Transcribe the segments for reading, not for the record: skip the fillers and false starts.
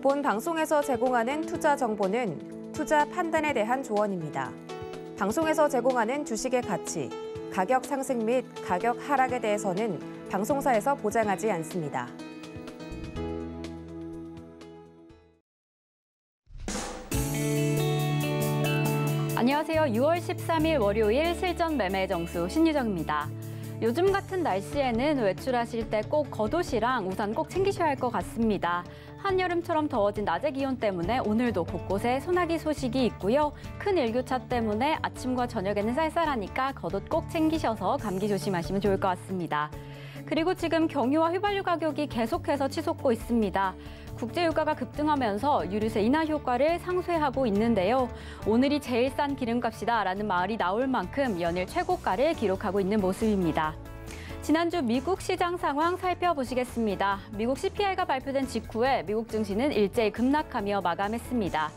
본 방송에서 제공하는 투자 정보는 투자 판단에 대한 조언입니다. 방송에서 제공하는 주식의 가치, 가격 상승 및 가격 하락에 대해서는 방송사에서 보장하지 않습니다. 안녕하세요. 6월 13일 월요일 실전 매매 정수 신유정입니다. 요즘 같은 날씨에는 외출하실 때 꼭 겉옷이랑 우산 꼭 챙기셔야 할 것 같습니다. 한여름처럼 더워진 낮의 기온 때문에 오늘도 곳곳에 소나기 소식이 있고요. 큰 일교차 때문에 아침과 저녁에는 쌀쌀하니까 겉옷 꼭 챙기셔서 감기 조심하시면 좋을 것 같습니다. 그리고 지금 경유와 휘발유 가격이 계속해서 치솟고 있습니다. 국제유가가 급등하면서 유류세 인하 효과를 상쇄하고 있는데요. 오늘이 제일 싼 기름값이다라는 말이 나올 만큼 연일 최고가를 기록하고 있는 모습입니다. 지난주 미국 시장 상황 살펴보시겠습니다. 미국 CPI가 발표된 직후에 미국 증시는 일제히 급락하며 마감했습니다.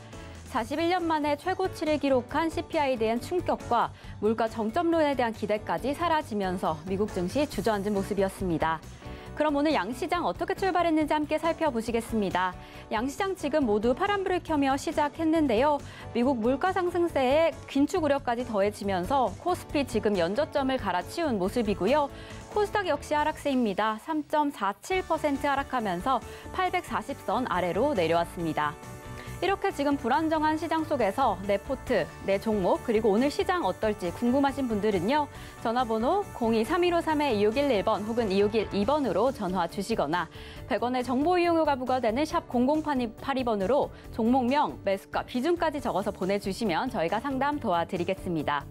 41년 만에 최고치를 기록한 CPI에 대한 충격과 물가 정점론에 대한 기대까지 사라지면서 미국 증시 주저앉은 모습이었습니다. 그럼 오늘 양시장 어떻게 출발했는지 함께 살펴보시겠습니다. 양시장 지금 모두 파란불을 켜며 시작했는데요. 미국 물가 상승세에 긴축 우려까지 더해지면서 코스피 지금 연저점을 갈아치운 모습이고요. 코스닥 역시 하락세입니다. 3.47% 하락하면서 840선 아래로 내려왔습니다. 이렇게 지금 불안정한 시장 속에서 내 포트, 내 종목, 그리고 오늘 시장 어떨지 궁금하신 분들은요. 전화번호 02-3153-2611번 혹은 2612번으로 전화 주시거나 100원의 정보 이용료가 부과되는 샵 0082번으로 종목명, 매수가, 비중까지 적어서 보내주시면 저희가 상담 도와드리겠습니다.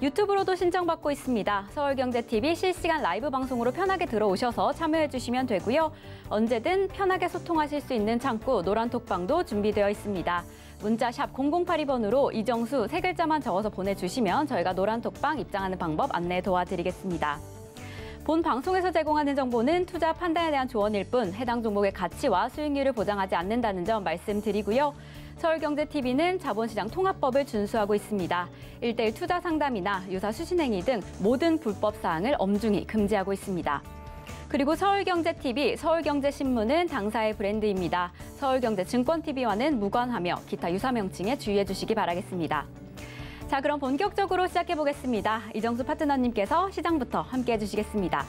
유튜브로도 신청받고 있습니다. 서울경제TV 실시간 라이브 방송으로 편하게 들어오셔서 참여해주시면 되고요. 언제든 편하게 소통하실 수 있는 창구 노란톡방도 준비되어 있습니다. 문자 샵 0082번으로 이정수 3글자만 적어서 보내주시면 저희가 노란톡방 입장하는 방법 안내 도와드리겠습니다. 본 방송에서 제공하는 정보는 투자 판단에 대한 조언일 뿐 해당 종목의 가치와 수익률을 보장하지 않는다는 점 말씀드리고요. 서울경제TV는 자본시장 통합법을 준수하고 있습니다. 1:1 투자 상담이나 유사 수신행위 등 모든 불법 사항을 엄중히 금지하고 있습니다. 그리고 서울경제TV, 서울경제신문은 당사의 브랜드입니다. 서울경제증권TV와는 무관하며 기타 유사 명칭에 주의해 주시기 바라겠습니다. 자, 그럼 본격적으로 시작해 보겠습니다. 이정수 파트너님께서 시장부터 함께해 주시겠습니다.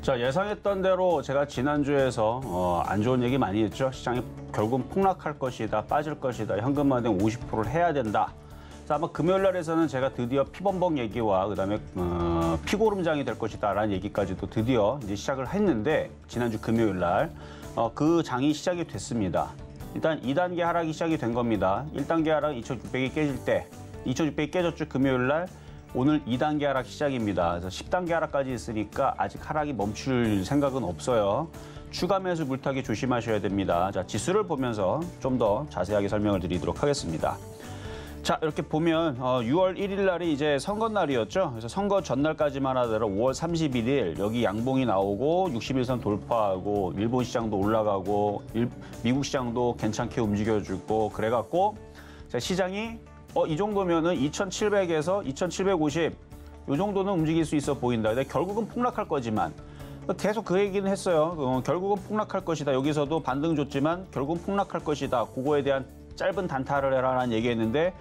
자, 예상했던 대로 제가 지난주에서 안 좋은 얘기 많이 했죠. 시장이 결국 폭락할 것이다, 빠질 것이다, 현금화된 50%를 해야 된다. 자, 아마 금요일 날에서는 제가 드디어 피범벅 얘기와 그다음에 피고름장이 될 것이다라는 얘기까지도 드디어 이제 시작을 했는데 지난주 금요일 날 그 장이 시작이 됐습니다. 일단 2단계 하락이 시작이 된 겁니다. 1단계 하락 2,600이 깨질 때 2,600이 깨졌죠. 금요일 날. 오늘 2단계 하락 시작입니다. 그래서 10단계 하락까지 있으니까 아직 하락이 멈출 생각은 없어요. 추가 매수 물타기 조심하셔야 됩니다. 자, 지수를 보면서 좀 더 자세하게 설명을 드리도록 하겠습니다. 자, 이렇게 보면 6월 1일 날이 이제 선거 날이었죠. 그래서 선거 전날까지만 하더라도 5월 31일 여기 양봉이 나오고 61선 돌파하고 일본 시장도 올라가고 미국 시장도 괜찮게 움직여주고 그래갖고 시장이 이 정도면은 2,700에서 2,750 이 정도는 움직일 수 있어 보인다. 근데 결국은 폭락할 거지만 계속 그 얘기는 했어요. 결국은 폭락할 것이다. 여기서도 반등 줬지만 결국은 폭락할 것이다. 그거에 대한 짧은 단타를 해라라는 얘기했는데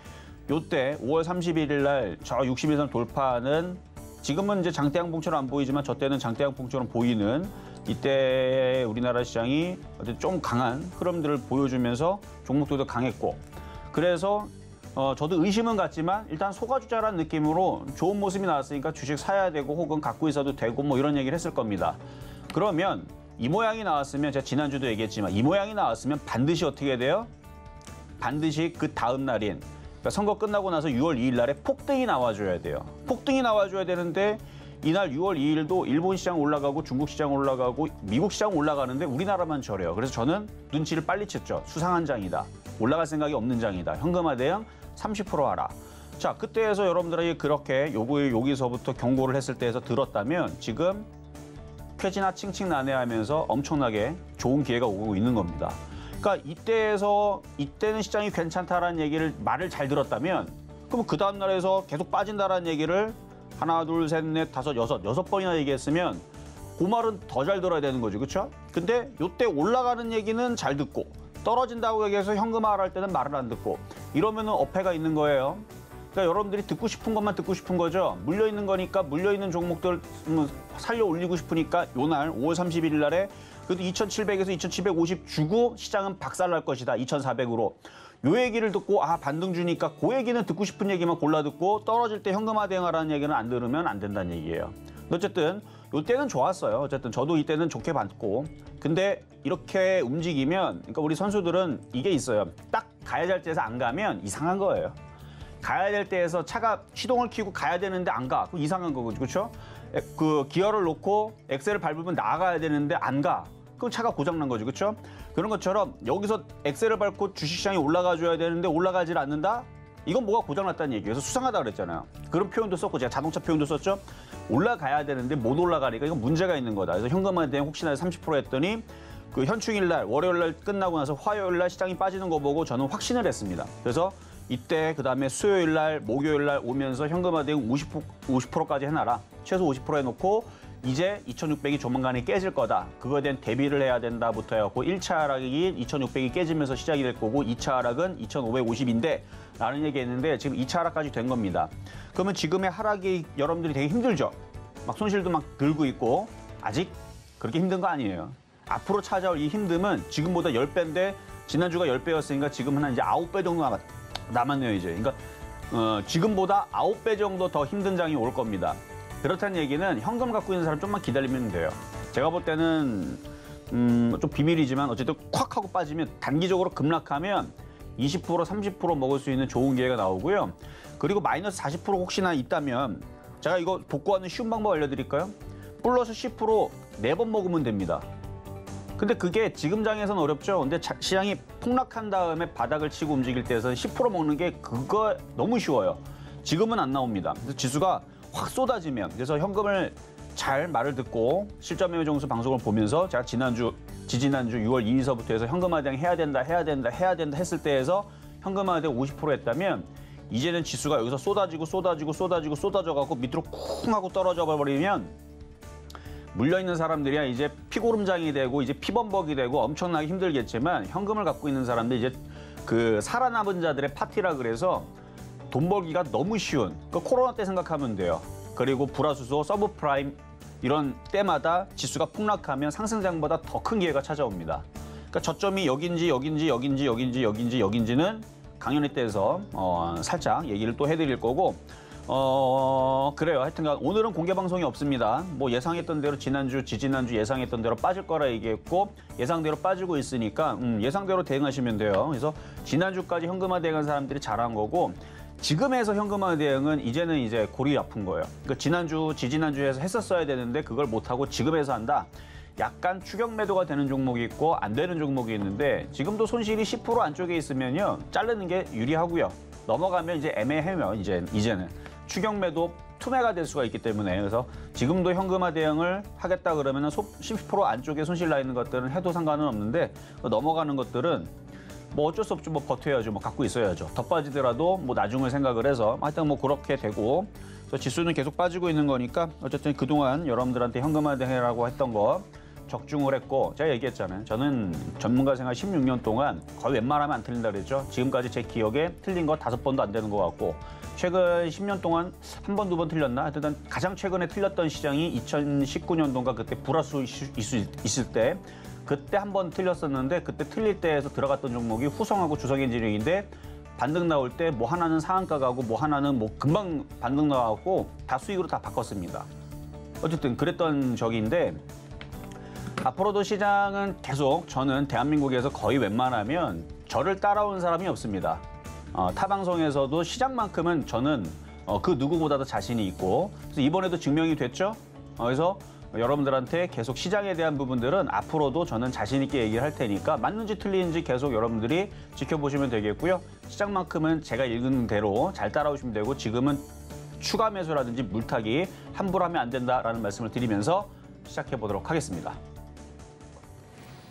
요때 5월 31일 날 저 61선 돌파는 지금은 이제 장대양봉처럼 안 보이지만 저 때는 장대양봉처럼 보이는 이때 우리나라 시장이 좀 강한 흐름들을 보여주면서 종목들도 강했고 그래서 저도 의심은 갔지만 일단 속아주자라는 느낌으로 좋은 모습이 나왔으니까 주식 사야 되고 혹은 갖고 있어도 되고 뭐 이런 얘기를 했을 겁니다. 그러면 이 모양이 나왔으면 제가 지난주도 얘기했지만 이 모양이 나왔으면 반드시 어떻게 돼요? 반드시 그 다음 날인 그러니까 선거 끝나고 나서 6월 2일 날에 폭등이 나와줘야 돼요. 폭등이 나와줘야 되는데 이날 6월 2일도 일본 시장 올라가고 중국 시장 올라가고 미국 시장 올라가는데 우리나라만 저래요. 그래서 저는 눈치를 빨리 챘죠. 수상한 장이다. 올라갈 생각이 없는 장이다. 현금화 대응 30% 하라. 자, 그때에서 여러분들에게 그렇게 여기서부터 경고를 했을 때에서 들었다면 지금 쾌지나 칭칭 난해하면서 엄청나게 좋은 기회가 오고 있는 겁니다. 그러니까 이때는 시장이 괜찮다라는 얘기를 말을 잘 들었다면 그럼 그 다음 날에서 계속 빠진다라는 얘기를 하나, 둘, 셋, 넷, 다섯, 여섯 번이나 얘기했으면 그 말은 더 잘 들어야 되는 거지, 그렇죠? 근데 요때 올라가는 얘기는 잘 듣고 떨어진다고 얘기해서 현금화를 할 때는 말을 안 듣고 이러면은 어폐가 있는 거예요. 그러니까 여러분들이 듣고 싶은 것만 듣고 싶은 거죠. 물려 있는 거니까 물려 있는 종목들 살려 올리고 싶으니까 요날 5월 31일 날에 그래도 2,700에서 2,750 주고 시장은 박살날 것이다. 2,400으로. 요 얘기를 듣고 반등 주니까 그 얘기는 듣고 싶은 얘기만 골라 듣고 떨어질 때 현금화 대응하라는 얘기는 안 들으면 안 된다는 얘기예요. 어쨌든 요때는 좋았어요. 어쨌든 저도 이때는 좋게 봤고. 근데 이렇게 움직이면 그러니까 우리 선수들은 이게 있어요. 딱 가야 될 때에서 안 가면 이상한 거예요. 가야 될 때에서 차가 시동을 켜고 가야 되는데 안 가. 그럼 이상한 거거든요. 그렇죠? 그 기어를 놓고 엑셀을 밟으면 나가야 되는데 안 가. 그럼 차가 고장난 거죠. 그렇죠? 그런 것처럼 여기서 엑셀을 밟고 주식시장이 올라가 줘야 되는데 올라가질 않는다? 이건 뭐가 고장났다는 얘기예요. 그래서 수상하다 그랬잖아요. 그런 표현도 썼고 제가 자동차 표현도 썼죠. 올라가야 되는데 못 올라가니까 이건 문제가 있는 거다. 그래서 현금화에 대한 혹시나 30% 했더니 그 현충일 날 월요일 날 끝나고 나서 화요일 날 시장이 빠지는 거 보고 저는 확신을 했습니다. 그래서 이때 그다음에 수요일 날 목요일 날 오면서 현금화 대응 50%까지 해놔라. 최소 50% 해놓고 이제 2,600이 조만간에 깨질 거다. 그거에 대한 대비를 해야 된다부터 해갖고 1차 하락이 2,600이 깨지면서 시작이 될 거고 2차 하락은 2,550인데 라는 얘기했는데 지금 2차 하락까지 된 겁니다. 그러면 지금의 하락이 여러분들이 되게 힘들죠? 막 손실도 막 들고 있고 아직 그렇게 힘든 거 아니에요. 앞으로 찾아올 이 힘듦은 지금보다 10배인데 지난주가 10배였으니까 지금은 한 이제 9배 정도 남았네요, 이제. 그러니까 지금보다 9배 정도 더 힘든 장이 올 겁니다. 그렇다는 얘기는 현금 갖고 있는 사람 좀만 기다리면 돼요. 제가 볼 때는 좀 비밀이지만 어쨌든 콱 하고 빠지면 단기적으로 급락하면 20% 30% 먹을 수 있는 좋은 기회가 나오고요. 그리고 마이너스 40% 혹시나 있다면 제가 이거 복구하는 쉬운 방법 알려드릴까요? 플러스 10% 4번 먹으면 됩니다. 근데 그게 지금 장에서는 어렵죠. 근데 시장이 폭락한 다음에 바닥을 치고 움직일 때에서는 10% 먹는 게 그거 너무 쉬워요. 지금은 안 나옵니다. 그래서 지수가 확 쏟아지면 그래서 현금을 잘 말을 듣고 실전 매매 정수 방송을 보면서 제가 지지난주 6월 2일서부터 해서 현금화 대응 해야 된다 했을 때에서 현금화 대응 50% 했다면 이제는 지수가 여기서 쏟아져갖고 밑으로 쿵 하고 떨어져 버리면 물려있는 사람들이야 이제 피고름장이 되고 이제 피범벅이 되고 엄청나게 힘들겠지만 현금을 갖고 있는 사람들 이제 그 살아남은 자들의 파티라 그래서 돈 벌기가 너무 쉬운 그 코로나 때 생각하면 돼요. 그리고 불화수소, 서브프라임 이런 때마다 지수가 폭락하면 상승장보다 더 큰 기회가 찾아옵니다. 그러니까 저점이 여긴지는 강연회 때에서 살짝 얘기를 또 해드릴 거고 그래요. 하여튼간 오늘은 공개 방송이 없습니다. 뭐 예상했던 대로 지지난주 예상했던 대로 빠질 거라 얘기했고 예상대로 빠지고 있으니까 예상대로 대응하시면 돼요. 그래서 지난주까지 현금화 대응한 사람들이 잘한 거고 지금에서 현금화 대응은 이제는 이제 골이 아픈 거예요. 그러니까 지지난주에서 했었어야 되는데 그걸 못하고 지금에서 한다. 약간 추격 매도가 되는 종목이 있고 안 되는 종목이 있는데 지금도 손실이 10% 안쪽에 있으면요. 자르는 게 유리하고요. 넘어가면 이제 애매해요. 이제는. 추격 매도 투매가 될 수가 있기 때문에 그래서 지금도 현금화 대응을 하겠다 그러면 10% 안쪽에 손실 나 있는 것들은 해도 상관은 없는데 넘어가는 것들은 뭐 어쩔 수 없죠. 뭐 버텨야죠. 뭐 갖고 있어야죠. 더 빠지더라도 뭐 나중을 생각을 해서 하여튼 뭐 그렇게 되고 그래서 지수는 계속 빠지고 있는 거니까 어쨌든 그동안 여러분들한테 현금화 대응이라고 했던 거 적중을 했고 제가 얘기했잖아요. 저는 전문가 생활 16년 동안 거의 웬만하면 안 틀린다 그랬죠. 지금까지 제 기억에 틀린 거 5번도 안 되는 것 같고 최근 10년 동안 한 번, 2번 틀렸나? 하여튼 가장 최근에 틀렸던 시장이 2019년도인가 그때 불화수 이슈 있을 때 그때 한 번 틀렸었는데 그때 틀릴 때에서 들어갔던 종목이 후성하고 주성엔지니어링인데 반등 나올 때 뭐 하나는 상한가 가고 뭐 하나는 뭐 금방 반등 나왔고 다 수익으로 다 바꿨습니다. 어쨌든 그랬던 적인데 앞으로도 시장은 계속 저는 대한민국에서 거의 웬만하면 저를 따라온 사람이 없습니다. 타 방송에서도 시장만큼은 저는 그 누구보다도 자신이 있고 그래서 이번에도 증명이 됐죠. 그래서 여러분들한테 계속 시장에 대한 부분들은 앞으로도 저는 자신 있게 얘기를 할 테니까 맞는지 틀리는지 계속 여러분들이 지켜보시면 되겠고요. 시장만큼은 제가 읽은 대로 잘 따라오시면 되고 지금은 추가 매수라든지 물타기 함부로 하면 안 된다라는 말씀을 드리면서 시작해 보도록 하겠습니다.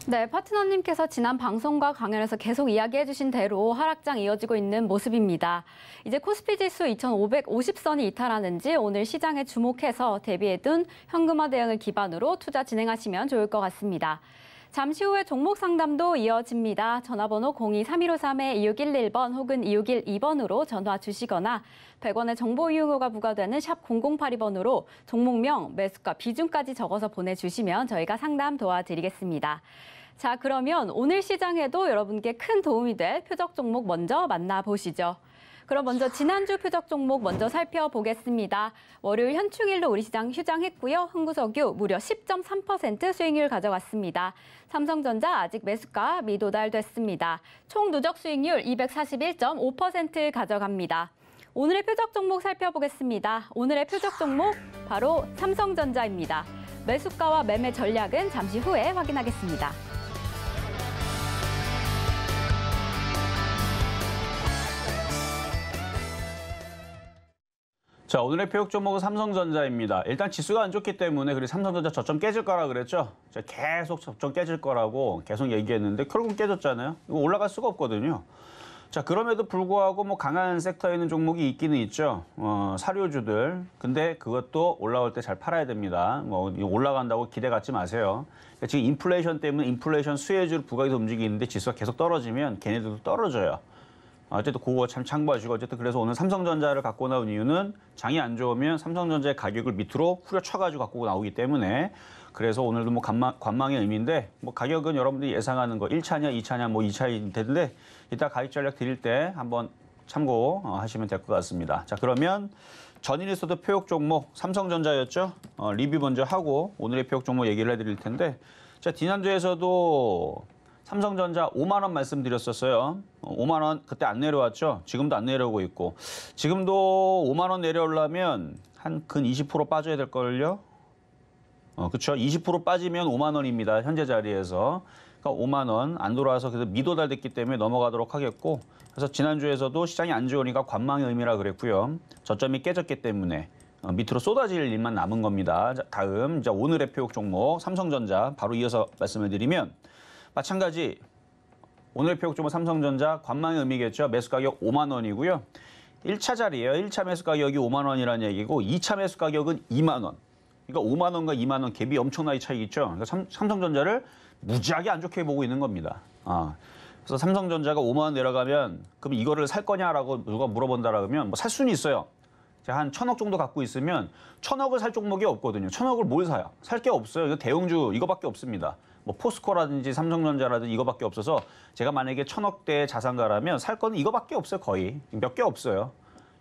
네, 파트너님께서 지난 방송과 강연에서 계속 이야기해 주신 대로 하락장 이어지고 있는 모습입니다. 이제 코스피 지수 2,550선이 이탈하는지 오늘 시장에 주목해서 대비해둔 현금화 대응을 기반으로 투자 진행하시면 좋을 것 같습니다. 잠시 후에 종목 상담도 이어집니다. 전화번호 02-3153-2611번 혹은 2612번으로 전화 주시거나 100원의 정보 이용료가 부과되는 샵 0082번으로 종목명, 매수가, 비중까지 적어서 보내주시면 저희가 상담 도와드리겠습니다. 자, 그러면 오늘 시장에도 여러분께 큰 도움이 될 표적 종목 먼저 만나보시죠. 그럼 먼저 지난주 표적 종목 먼저 살펴보겠습니다. 월요일 현충일로 우리 시장 휴장했고요. 흥구석유 무려 10.3% 수익률 가져갔습니다. 삼성전자 아직 매수가 미도달됐습니다. 총 누적 수익률 241.5% 가져갑니다. 오늘의 표적 종목 살펴보겠습니다. 오늘의 표적 종목 바로 삼성전자입니다. 매수가와 매매 전략은 잠시 후에 확인하겠습니다. 자, 오늘의 표적 종목은 삼성전자입니다. 일단 지수가 안 좋기 때문에 그리고 삼성전자 저점 깨질 거라 그랬죠. 제가 계속 저점 깨질 거라고 계속 얘기했는데 결국 깨졌잖아요. 이거 올라갈 수가 없거든요. 자, 그럼에도 불구하고 뭐 강한 섹터에 있는 종목이 있기는 있죠. 사료주들. 근데 그것도 올라올 때 잘 팔아야 됩니다. 뭐 올라간다고 기대 갖지 마세요. 그러니까 지금 인플레이션 때문에 인플레이션 수혜주를 부각해서 움직이는데 지수가 계속 떨어지면 걔네들도 떨어져요. 어쨌든 그거 참 참고하시고 어쨌든 그래서 오늘 삼성전자를 갖고 나온 이유는 장이 안 좋으면 삼성전자의 가격을 밑으로 후려쳐가지고 갖고 나오기 때문에 그래서 오늘도 뭐 관망의 의미인데 뭐 가격은 여러분들이 예상하는 거 1차냐 2차냐 뭐 2차이 되는데 이따 가격 전략 드릴 때 한번 참고하시면 될 것 같습니다. 자, 그러면 전일에서도 표적 종목 삼성전자였죠. 리뷰 먼저 하고 오늘의 표적 종목 얘기를 해드릴 텐데 자, 지난주에서도 삼성전자 5만 원 말씀드렸었어요. 5만 원 그때 안 내려왔죠. 지금도 안 내려오고 있고 지금도 5만 원 내려오려면 한 근 20% 빠져야 될걸요. 그렇죠. 20% 빠지면 5만 원입니다. 현재 자리에서. 그러니까 5만 원 안 돌아와서 그래서 미도달됐기 때문에 넘어가도록 하겠고 그래서 지난주에서도 시장이 안 좋으니까 관망의 의미라 그랬고요. 저점이 깨졌기 때문에 밑으로 쏟아질 일만 남은 겁니다. 자, 다음 이제 오늘의 표적 종목 삼성전자 바로 이어서 말씀을 드리면 마찬가지 오늘 표적 종목 삼성전자 관망의 의미겠죠. 매수 가격 5만 원이고요. 1차 자리예요. 1차 매수 가격이 5만 원이라는 얘기고 2차 매수 가격은 2만 원. 그러니까 5만 원과 2만 원 갭이 엄청나게 차이 있죠. 그러니까 삼성전자를 무지하게 안 좋게 보고 있는 겁니다. 그래서 삼성전자가 5만 원 내려가면 그럼 이거를 살 거냐라고 누가 물어본다 그러면 뭐 살 수는 있어요. 제가 한 1,000억 정도 갖고 있으면 1,000억을 살 종목이 없거든요. 1,000억을 뭘 사요? 살 게 없어요. 이거 대형주 이거밖에 없습니다. 뭐 포스코라든지 삼성전자라든지 이거밖에 없어서 제가 만약에 1,000억대 자산가라면 살 거는 이거밖에 없어요. 거의 몇 개 없어요.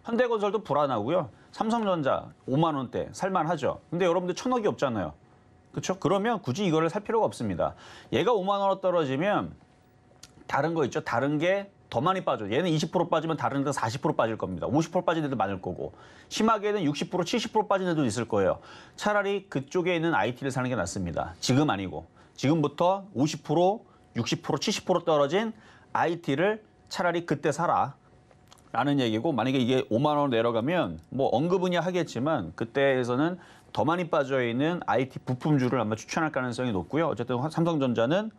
현대건설도 불안하고요. 삼성전자 5만 원대 살만하죠. 근데 여러분들 1,000억이 없잖아요. 그렇죠? 그러면 굳이 이거를 살 필요가 없습니다. 얘가 5만 원으로 떨어지면 다른 거 있죠. 다른 게 더 많이 빠져. 얘는 20% 빠지면 다른 데는 40% 빠질 겁니다. 50% 빠진 데도 많을 거고 심하게는 60%, 70% 빠진 데도 있을 거예요. 차라리 그쪽에 있는 IT를 사는 게 낫습니다. 지금 아니고. 지금부터 50%, 60%, 70% 떨어진 IT를 차라리 그때 사라. 라는 얘기고 만약에 이게 5만 원 내려가면 뭐 언급은야 하겠지만 그때에서는 더 많이 빠져있는 IT 부품주를 아마 추천할 가능성이 높고요. 어쨌든 삼성전자는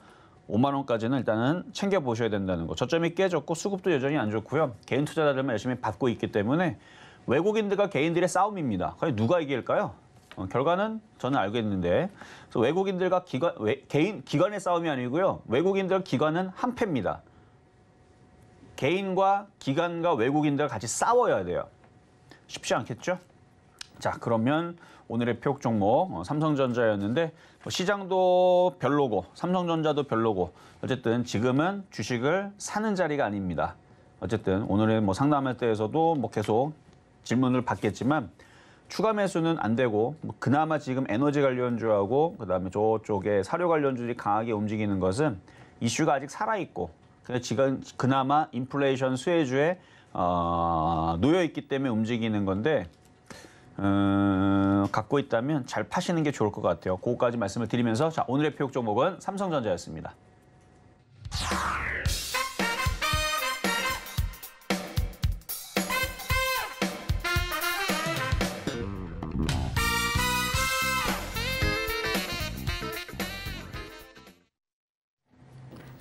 5만 원까지는 일단은 챙겨보셔야 된다는 거. 저점이 깨졌고 수급도 여전히 안 좋고요. 개인 투자자들만 열심히 받고 있기 때문에 외국인들과 개인들의 싸움입니다. 과연 누가 이길까요? 결과는 저는 알겠는데 그래서 외국인들과 기관의 싸움이 아니고요. 외국인들과 기관은 한패입니다. 개인과 기관과 외국인들 같이 싸워야 돼요. 쉽지 않겠죠? 자, 그러면 오늘의 표적 종목 삼성전자였는데 시장도 별로고 삼성전자도 별로고 어쨌든 지금은 주식을 사는 자리가 아닙니다. 어쨌든 오늘의 뭐 상담할 때에서도 뭐 계속 질문을 받겠지만 추가 매수는 안 되고 그나마 지금 에너지 관련주하고 그다음에 저쪽에 사료 관련주들이 강하게 움직이는 것은 이슈가 아직 살아있고 지금 그나마 인플레이션 수혜주에 놓여 있기 때문에 움직이는 건데 갖고 있다면 잘 파시는 게 좋을 것 같아요. 그거까지 말씀을 드리면서 자, 오늘의 표적 종목은 삼성전자였습니다.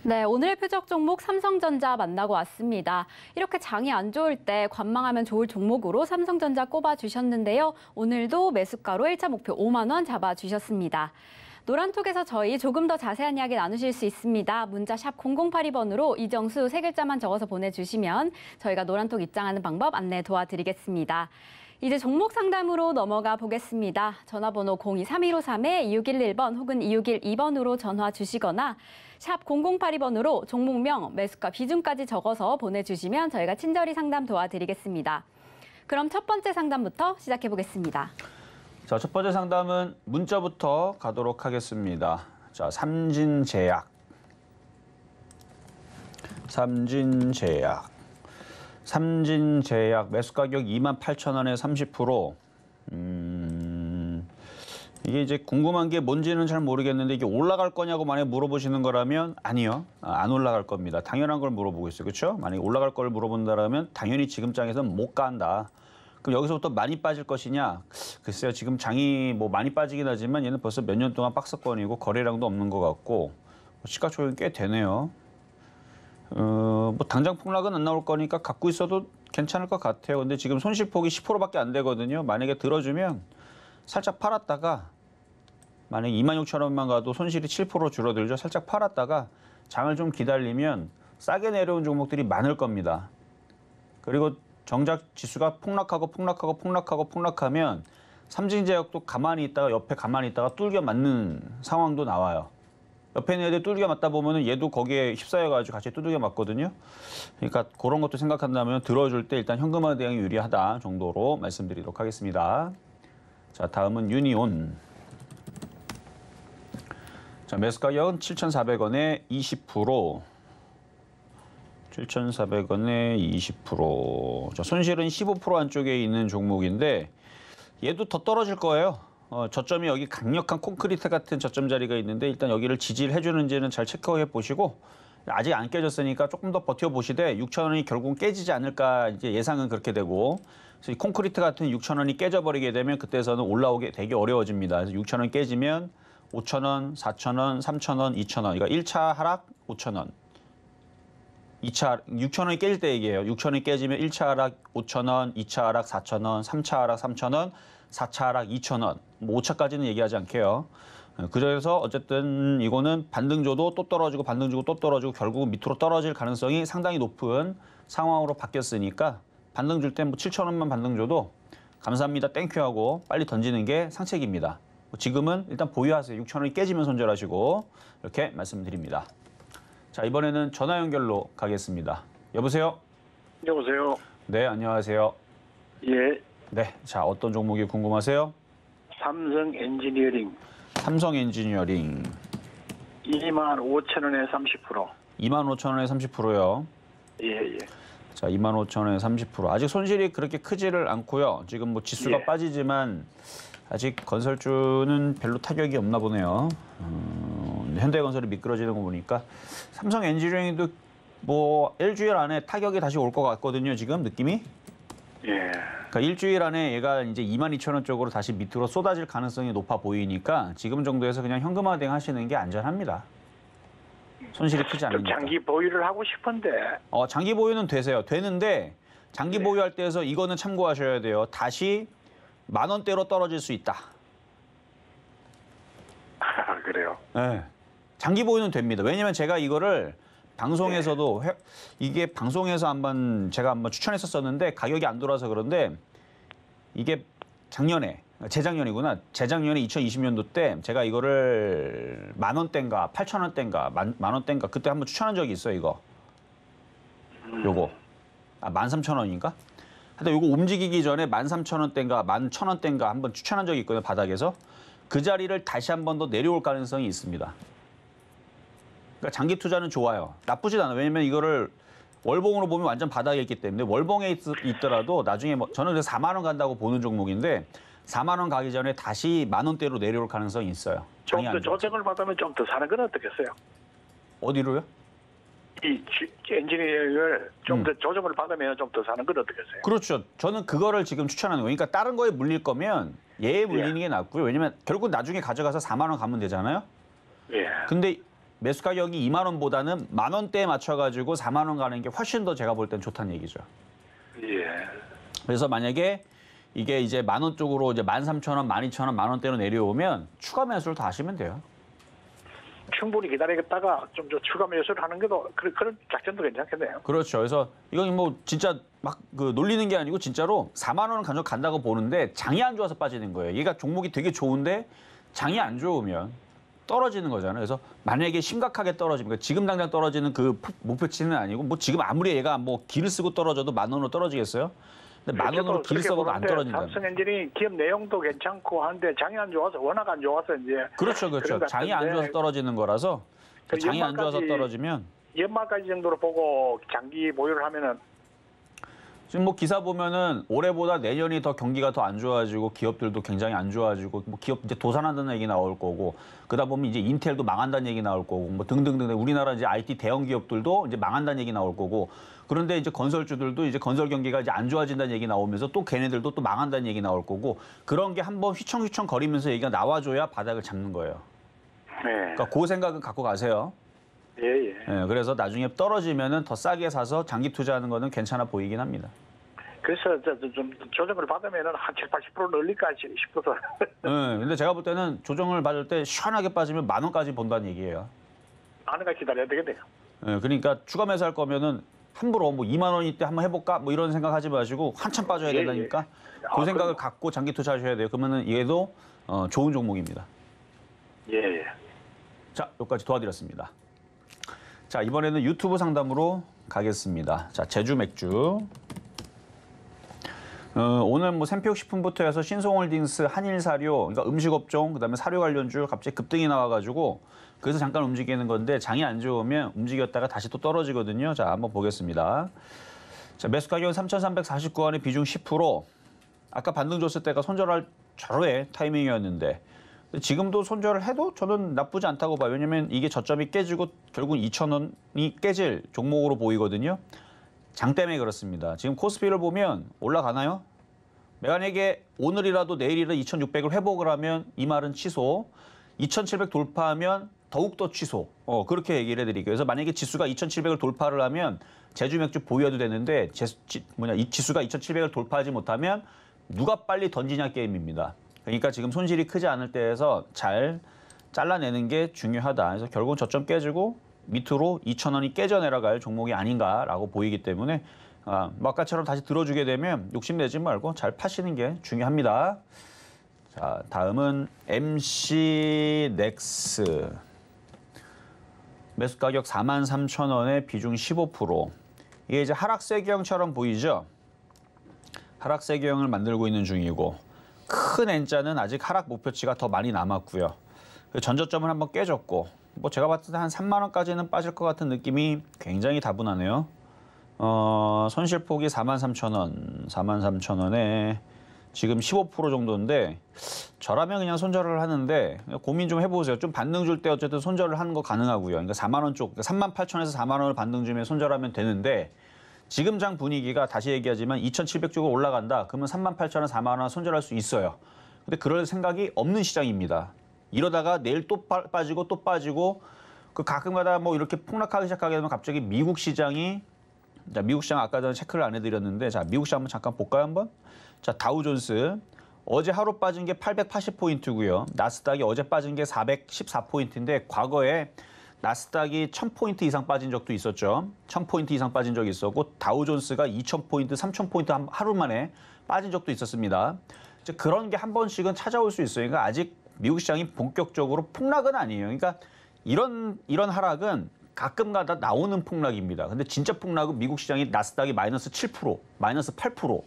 네, 오늘의 표적 종목 삼성전자 만나고 왔습니다. 이렇게 장이 안 좋을 때 관망하면 좋을 종목으로 삼성전자 꼽아주셨는데요. 오늘도 매수가로 1차 목표 5만 원 잡아주셨습니다. 노란톡에서 저희 조금 더 자세한 이야기 나누실 수 있습니다. 문자 샵 0082번으로 이정수 세 글자만 적어서 보내주시면 저희가 노란톡 입장하는 방법 안내 도와드리겠습니다. 이제 종목 상담으로 넘어가 보겠습니다. 전화번호 023153-2611번 혹은 2612번으로 전화 주시거나 샵 0082번으로 종목명, 매수가 비중까지 적어서 보내주시면 저희가 친절히 상담 도와드리겠습니다. 그럼 첫 번째 상담부터 시작해 보겠습니다. 자, 첫 번째 상담은 문자부터 가도록 하겠습니다. 자, 삼진제약. 삼진제약 매수 가격 28,000원에 30%. 이게 이제 궁금한 게 뭔지는 잘 모르겠는데 이게 올라갈 거냐고 만약에 물어보시는 거라면 아니요. 안 올라갈 겁니다. 당연한 걸 물어보고 있어요. 그렇죠? 만약에 올라갈 걸 물어본다라면 당연히 지금 장에서는 못 간다. 그럼 여기서부터 많이 빠질 것이냐? 글쎄요. 지금 장이 뭐 많이 빠지긴 하지만 얘는 벌써 몇 년 동안 박스권이고 거래량도 없는 것 같고 시가총액이 꽤 되네요. 뭐 당장 폭락은 안 나올 거니까 갖고 있어도 괜찮을 것 같아요. 근데 지금 손실폭이 10%밖에 안 되거든요. 만약에 들어주면 살짝 팔았다가 만약에 26,000원만 가도 손실이 7% 줄어들죠. 살짝 팔았다가 장을 좀 기다리면 싸게 내려온 종목들이 많을 겁니다. 그리고 정작 지수가 폭락하면 삼진제약도 가만히 있다가 옆에 가만히 있다가 뚫겨 맞는 상황도 나와요. 옆에 있는 애들 뚫겨 맞다 보면은 얘도 거기에 휩싸여가지고 같이 두들겨 맞거든요. 그러니까 그런 것도 생각한다면 들어줄 때 일단 현금화 대응이 유리하다 정도로 말씀드리도록 하겠습니다. 자, 다음은 유니온. 자, 매수 가격은 7,400원에 20%. 7,400원에 20%. 자, 손실은 15% 안쪽에 있는 종목인데 얘도 더 떨어질 거예요. 저점이 여기 강력한 콘크리트 같은 저점 자리가 있는데 일단 여기를 지지를 해주는지는 잘 체크해 보시고 아직 안 깨졌으니까 조금 더 버텨보시되 6,000원이 결국은 깨지지 않을까 이제 예상은 그렇게 되고 그래서 이 콘크리트 같은 6,000원이 깨져버리게 되면 그때서는 올라오기 되게 어려워집니다. 그래서 6,000원 깨지면 5,000원, 4,000원, 3,000원, 2,000원. 그러니까 1차 하락 5,000원. 2차 6,000원이 깨질 때 얘기예요. 6,000원이 깨지면 1차 하락 5,000원, 2차 하락 4,000원, 3차 하락 3,000원, 4차 하락 2,000원. 뭐 5차까지는 얘기하지 않게요. 그래서 어쨌든 이거는 반등 줘도 또 떨어지고 반등 주고 또 떨어지고 결국은 밑으로 떨어질 가능성이 상당히 높은 상황으로 바뀌었으니까 반등 줄 때 뭐 7,000원만 반등 줘도 감사합니다 땡큐 하고 빨리 던지는 게 상책입니다. 지금은 일단 보유하세요. 6,000원이 깨지면 손절하시고 이렇게 말씀드립니다. 자, 이번에는 전화 연결로 가겠습니다. 여보세요? 여보세요? 네, 안녕하세요. 예. 네, 자, 어떤 종목이 궁금하세요? 삼성 엔지니어링. 삼성 엔지니어링. 25,000원에 30%. 25,000원에 30%요. 예, 예. 자, 25,000원에 30%. 아직 손실이 그렇게 크지를 않고요. 지금 뭐 지수가 예. 빠지지만 아직 건설주는 별로 타격이 없나 보네요. 현대건설이 미끄러지는 거 보니까 삼성 엔지니어링도 뭐 일주일 안에 타격이 다시 올 것 같거든요. 지금 느낌이. 예. 그러니까 일주일 안에 얘가 이제 22,000원 쪽으로 다시 밑으로 쏟아질 가능성이 높아 보이니까 지금 정도에서 그냥 현금화 대응하시는 게 안전합니다. 손실이 크지 좀 않으니까. 장기 보유를 하고 싶은데. 장기 보유는 되세요. 되는데 장기 네. 보유할 때에서 이거는 참고하셔야 돼요. 다시 10,000원대로 떨어질 수 있다. 아, 그래요? 네. 장기 보유는 됩니다. 왜냐면 제가 이거를 방송에서도 이게 방송에서 제가 한번 추천했었었는데 가격이 안 돌아서 그런데 이게 재작년에 2020년도 때 제가 이거를 10,000원대인가 8,000원대인가 만 원대인가 그때 한번 추천한 적이 있어요. 이거 요거 13,000원인가? 하여튼 요거 움직이기 전에 13,000원대인가 11,000원대인가 한번 추천한 적이 있거든요. 바닥에서 그 자리를 다시 한 번 더 내려올 가능성이 있습니다. 그러니까 장기 투자는 좋아요. 나쁘진 않아요. 왜냐면 이거를 월봉으로 보면 완전 바닥에 있기 때문에 월봉에 있더라도 나중에 저는 그래서 4만 원 간다고 보는 종목인데 4만 원 가기 전에 다시 10,000원대로 내려올 가능성이 있어요. 좀 더 조정을 받으면 좀 더 사는 건 어떻겠어요? 어디로요? 이 엔지니어링을 좀 더 조정을 받으면 좀 더 사는 건 어떻겠어요? 그렇죠. 저는 그거를 지금 추천하는 거예요. 그러니까 다른 거에 물릴 거면 얘에 물리는 게 낫고요. 왜냐면 결국 나중에 가져가서 4만 원 가면 되잖아요. 예. 근데 매수 가격이 2만 원보다는 만 원대에 맞춰가지고 4만 원 가는 게 훨씬 더 제가 볼 땐 좋다는 얘기죠. 예. 그래서 만약에 이게 이제 만 원 쪽으로 이제 13,000원, 12,000원, 만 원대로 내려오면 추가 매수를 더 하시면 돼요. 충분히 기다리겠다가 좀 추가 매수를 하는 게도 그런 작전도 괜찮겠네요. 그렇죠. 그래서 이건 뭐 진짜 막 그 놀리는 게 아니고 진짜로 4만 원은 간다고 보는데 장이 안 좋아서 빠지는 거예요. 얘가 종목이 되게 좋은데 장이 안 좋으면 떨어지는 거잖아요. 그래서 만약에 심각하게 떨어지면 그러니까 지금 당장 떨어지는 그 목표치는 아니고 뭐 지금 아무리 얘가 뭐 기를 쓰고 떨어져도 만 원으로 떨어지겠어요? 근데 만 원으로 기를 써도 안 떨어진다. 삼성엔진이 기업 내용도 괜찮고 한데 장이 안 좋아서 워낙 안 좋아서 이제 그렇죠. 장이 안 좋아서 떨어지는 거라서 장이 안 좋아서 떨어지면 연말까지 정도로 보고 장기 보유를 하면은 지금 뭐 기사 보면은 올해보다 내년이 더 경기가 더 안 좋아지고 기업들도 굉장히 안 좋아지고 뭐 기업 이제 도산한다는 얘기 나올 거고 그러다 보면 이제 인텔도 망한다는 얘기 나올 거고 뭐 등등등 우리나라 이제 IT 대형 기업들도 이제 망한다는 얘기 나올 거고 그런데 이제 건설주들도 이제 건설 경기가 이제 안 좋아진다는 얘기 나오면서 또 걔네들도 또 망한다는 얘기 나올 거고 그런 게 한번 휘청휘청 거리면서 얘기가 나와줘야 바닥을 잡는 거예요. 네. 그러니까 그 생각은 갖고 가세요. 예. 예, 그래서 나중에 떨어지면은 더 싸게 사서 장기 투자하는 거는 괜찮아 보이긴 합니다. 그래서 좀 조정을 받으면은 한 7, 80% 늘릴까 싶어서. 근데 제가 볼 때는 조정을 받을 때 시원하게 빠지면 만 원까지 본다는 얘기예요. 만 원까지 기다려야 되겠네요. 그러니까 추가 매수할 거면은 함부로 뭐 2만 원일 때 한번 해볼까 뭐 이런 생각하지 마시고 한참 빠져야 된다니까 그 생각을 갖고 장기 투자하셔야 돼요. 그러면은 얘도 좋은 종목입니다. 예. 자, 여기까지 도와드렸습니다. 자, 이번에는 유튜브 상담으로 가겠습니다. 자, 제주 맥주. 오늘 뭐 샘표식품부터 해서 신송홀딩스, 한일사료, 그러니까 음식업종, 그다음에 사료 관련주 갑자기 급등이 나와가지고 그래서 잠깐 움직이는 건데 장이 안 좋으면 움직였다가 다시 또 떨어지거든요. 자, 한번 보겠습니다. 자, 매수 가격은 3,349원에 비중 10%. 아까 반등 줬을 때가 손절할 절호의 타이밍이었는데 지금도 손절을 해도 저는 나쁘지 않다고 봐요. 왜냐면 이게 저점이 깨지고 결국 2,000원이 깨질 종목으로 보이거든요. 장 때문에 그렇습니다. 지금 코스피를 보면 올라가나요? 만약에 오늘이라도 내일이라도 2,600을 회복을 하면 이 말은 취소. 2,700 돌파하면 더욱더 취소. 그렇게 얘기를 해드릴게요. 그래서 만약에 지수가 2,700을 돌파를 하면 제주 맥주 보유해도 되는데 이 지수가 2,700을 돌파하지 못하면 누가 빨리 던지냐 게임입니다. 그러니까 지금 손실이 크지 않을 때에서 잘 잘라내는 게 중요하다. 그래서 결국은 저점 깨지고 밑으로 2,000원이 깨져 내려갈 종목이 아닌가라고 보이기 때문에 아까처럼 다시 들어주게 되면 욕심내지 말고 잘 파시는 게 중요합니다. 자, 다음은 MC넥스. 매수 가격 43,000원에 비중 15%. 이게 이제 하락세경처럼 보이죠? 하락세경을 만들고 있는 중이고 큰 N자는 아직 하락 목표치가 더 많이 남았고요. 전저점을 한번 깨졌고 뭐 제가 봤을 때 한 3만 원까지는 빠질 것 같은 느낌이 굉장히 다분하네요. 손실폭이 43,000원, 43,000원에 지금 15% 정도인데 저라면 그냥 손절을 하는데 고민 좀 해보세요. 좀 반등 줄 때 어쨌든 손절을 하는 거 가능하고요. 그러니까 4만 원 쪽, 38,000원에서 4만 원을 반등 주면 손절하면 되는데 지금 장 분위기가 다시 얘기하지만 2,700 쪽으로 올라간다. 그러면 38,000원, 4만 원 손절할 수 있어요. 근데 그럴 생각이 없는 시장입니다. 이러다가 내일 또 빠지고 또 빠지고 그 가끔가다 뭐 이렇게 폭락하기 시작하게 되면 갑자기 미국 시장이 자, 미국 시장 아까 전에 체크를 안 해드렸는데 자, 미국 시장 한번 잠깐 볼까요 한번? 자, 다우존스 어제 하루 빠진 게 880포인트고요. 나스닥이 어제 빠진 게 414포인트인데 과거에 나스닥이 1000포인트 이상 빠진 적도 있었죠. 1000포인트 이상 빠진 적이 있었고 다우존스가 2000포인트, 3000포인트 하루 만에 빠진 적도 있었습니다. 이제 그런 게 한 번씩은 찾아올 수 있어요. 그러니까 아직 미국 시장이 본격적으로 폭락은 아니에요. 그러니까 이런 하락은 가끔가다 나오는 폭락입니다. 근데 진짜 폭락은 미국 시장이 나스닥이 마이너스 7%, 마이너스 8%,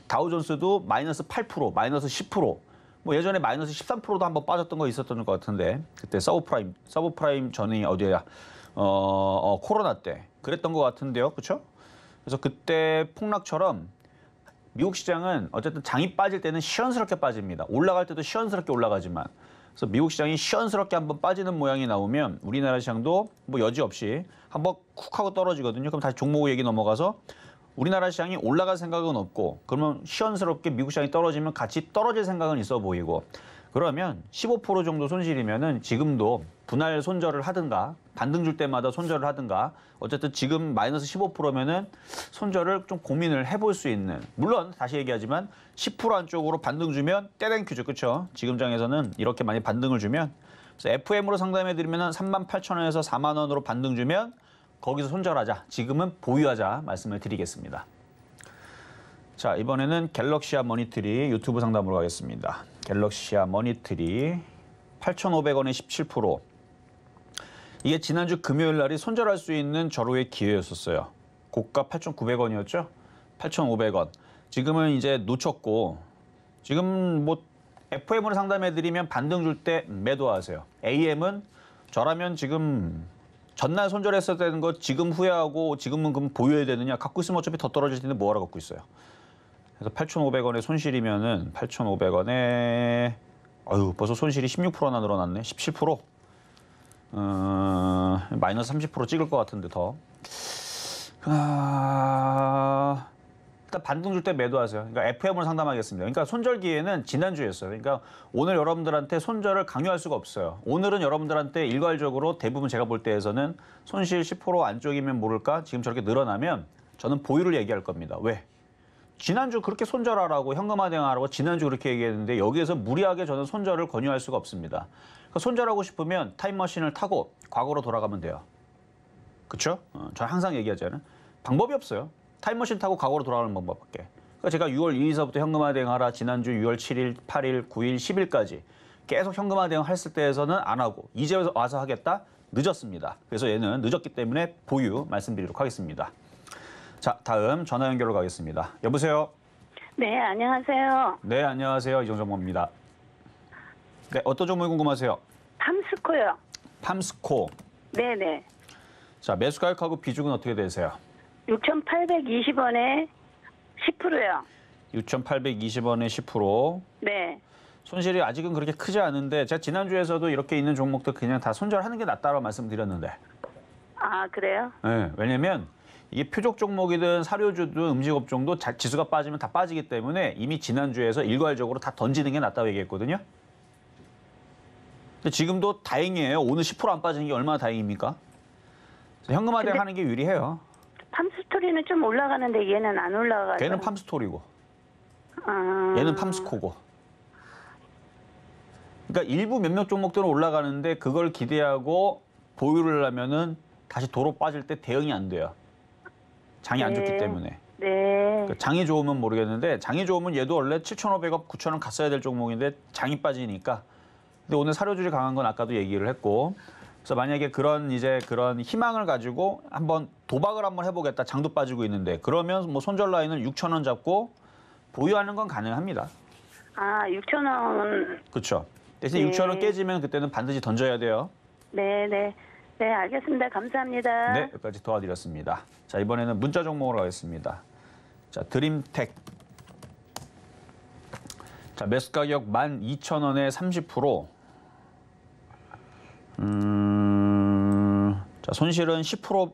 다우존스도 마이너스 8%, 마이너스 10%, 뭐 예전에 마이너스 13%도 한번 빠졌던 거 있었던 것 같은데 그때 서브프라임 전이 어디야? 코로나 때 그랬던 것 같은데요, 그렇죠? 그래서 그때 폭락처럼 미국 시장은 어쨌든 장이 빠질 때는 시원스럽게 빠집니다. 올라갈 때도 시원스럽게 올라가지만 그래서 미국 시장이 시원스럽게 한번 빠지는 모양이 나오면 우리나라 시장도 뭐 여지없이 한번 쿡 하고 떨어지거든요. 그럼 다시 종목 얘기 넘어가서 우리나라 시장이 올라갈 생각은 없고 그러면 시원스럽게 미국 시장이 떨어지면 같이 떨어질 생각은 있어 보이고 그러면 15% 정도 손실이면은 지금도 분할 손절을 하든가 반등 줄 때마다 손절을 하든가 어쨌든 지금 마이너스 15%면은 손절을 좀 고민을 해볼 수 있는, 물론 다시 얘기하지만 10% 안쪽으로 반등 주면 떼땡큐죠. 그렇죠? 지금 장에서는 이렇게 많이 반등을 주면, 그래서 FM으로 상담해 드리면은 38,000원에서 4만 원으로 반등 주면 거기서 손절하자. 지금은 보유하자 말씀을 드리겠습니다. 자, 이번에는 갤럭시아 머니트리 유튜브 상담으로 가겠습니다. 갤럭시아 머니트리 8,500원에 17%. 이게 지난주 금요일 날이 손절할 수 있는 절호의 기회였었어요. 고가 8,900원이었죠? 8,500원. 지금은 이제 놓쳤고, 지금 뭐 FM으로 상담해드리면 반등 줄 때 매도하세요. AM은 저라면 지금 전날 손절했어야 되는 거 지금 후회하고 지금은 그럼 보유해야 되느냐? 갖고 있으면 어차피 더 떨어질 텐데 뭐하러 갖고 있어요. 그래서 8,500원의 손실이면은 8,500원에 벌써 손실이 16%나 늘어났네. 17%. 마이너스 30% 찍을 것 같은데 더. 일단 반등 줄 때 매도하세요. 그러니까 FM으로 상담하겠습니다. 그러니까 손절 기회는 지난주였어요. 그러니까 오늘 여러분들한테 손절을 강요할 수가 없어요. 오늘은 여러분들한테 일괄적으로 대부분 제가 볼 때에서는 손실 10% 안쪽이면 모를까? 지금 저렇게 늘어나면 저는 보유를 얘기할 겁니다. 왜? 지난주 그렇게 손절하라고 현금화 대응하라고 지난주 그렇게 얘기했는데 여기에서 무리하게 저는 손절을 권유할 수가 없습니다. 그러니까 손절하고 싶으면 타임머신을 타고 과거로 돌아가면 돼요. 그렇죠? 저는 항상 얘기하잖아요. 방법이 없어요. 타임머신 타고 과거로 돌아가는 방법밖에. 그러니까 제가 6월 2일서부터 현금화 대응하라 지난주 6월 7일, 8일, 9일, 10일까지 계속 현금화 대응 했을 때에서는 안 하고 이제 와서 하겠다? 늦었습니다. 그래서 얘는 늦었기 때문에 보유 말씀드리도록 하겠습니다. 자, 다음 전화 연결로 가겠습니다. 여보세요? 네, 안녕하세요. 네, 안녕하세요. 이정정모입니다. 네, 어떤 종목이 궁금하세요? 팜스코요. 팜스코. 네네. 자, 매수 가격하고 비중은 어떻게 되세요? 6,820원에 10%요. 6,820원에 10%. 네. 손실이 아직은 그렇게 크지 않은데 제가 지난주에서도 이렇게 있는 종목들 그냥 다 손절하는 게 낫다고 말씀드렸는데. 아, 그래요? 네, 왜냐면 이게 표적 종목이든 사료주든 음식업종도 지수가 빠지면 다 빠지기 때문에 이미 지난주에서 일괄적으로 다 던지는 게 낫다고 얘기했거든요. 근데 지금도 다행이에요. 오늘 10% 안 빠지는 게 얼마나 다행입니까? 현금화 대응하는 게 유리해요. 팜스토리는 좀 올라가는데 얘는 안 올라가죠. 걔는 팜스토리고 아... 얘는 팜스코고. 그러니까 일부 몇몇 종목들은 올라가는데 그걸 기대하고 보유를 하면은 다시 도로 빠질 때 대응이 안 돼요. 장이 안 좋기 때문에. 네. 그러니까 장이 좋으면 모르겠는데 장이 좋으면 얘도 원래 7,500원, 9,000원 갔어야 될 종목인데 장이 빠지니까. 근데 오늘 사료주를 강한 건 아까도 얘기를 했고. 그래서 만약에 그런 희망을 가지고 한번 도박을 한번 해보겠다. 장도 빠지고 있는데 그러면 뭐 손절 라인을 6,000원 잡고 보유하는 건 가능합니다. 아, 6,000원. 그렇죠. 대신 네. 6,000원 깨지면 그때는 반드시 던져야 돼요. 네네. 네, 알겠습니다. 감사합니다. 네, 여기까지 도와드렸습니다. 자, 이번에는 문자 종목으로 가겠습니다. 자, 드림텍. 자, 매수 가격 12,000원에 30%. 자, 손실은 10%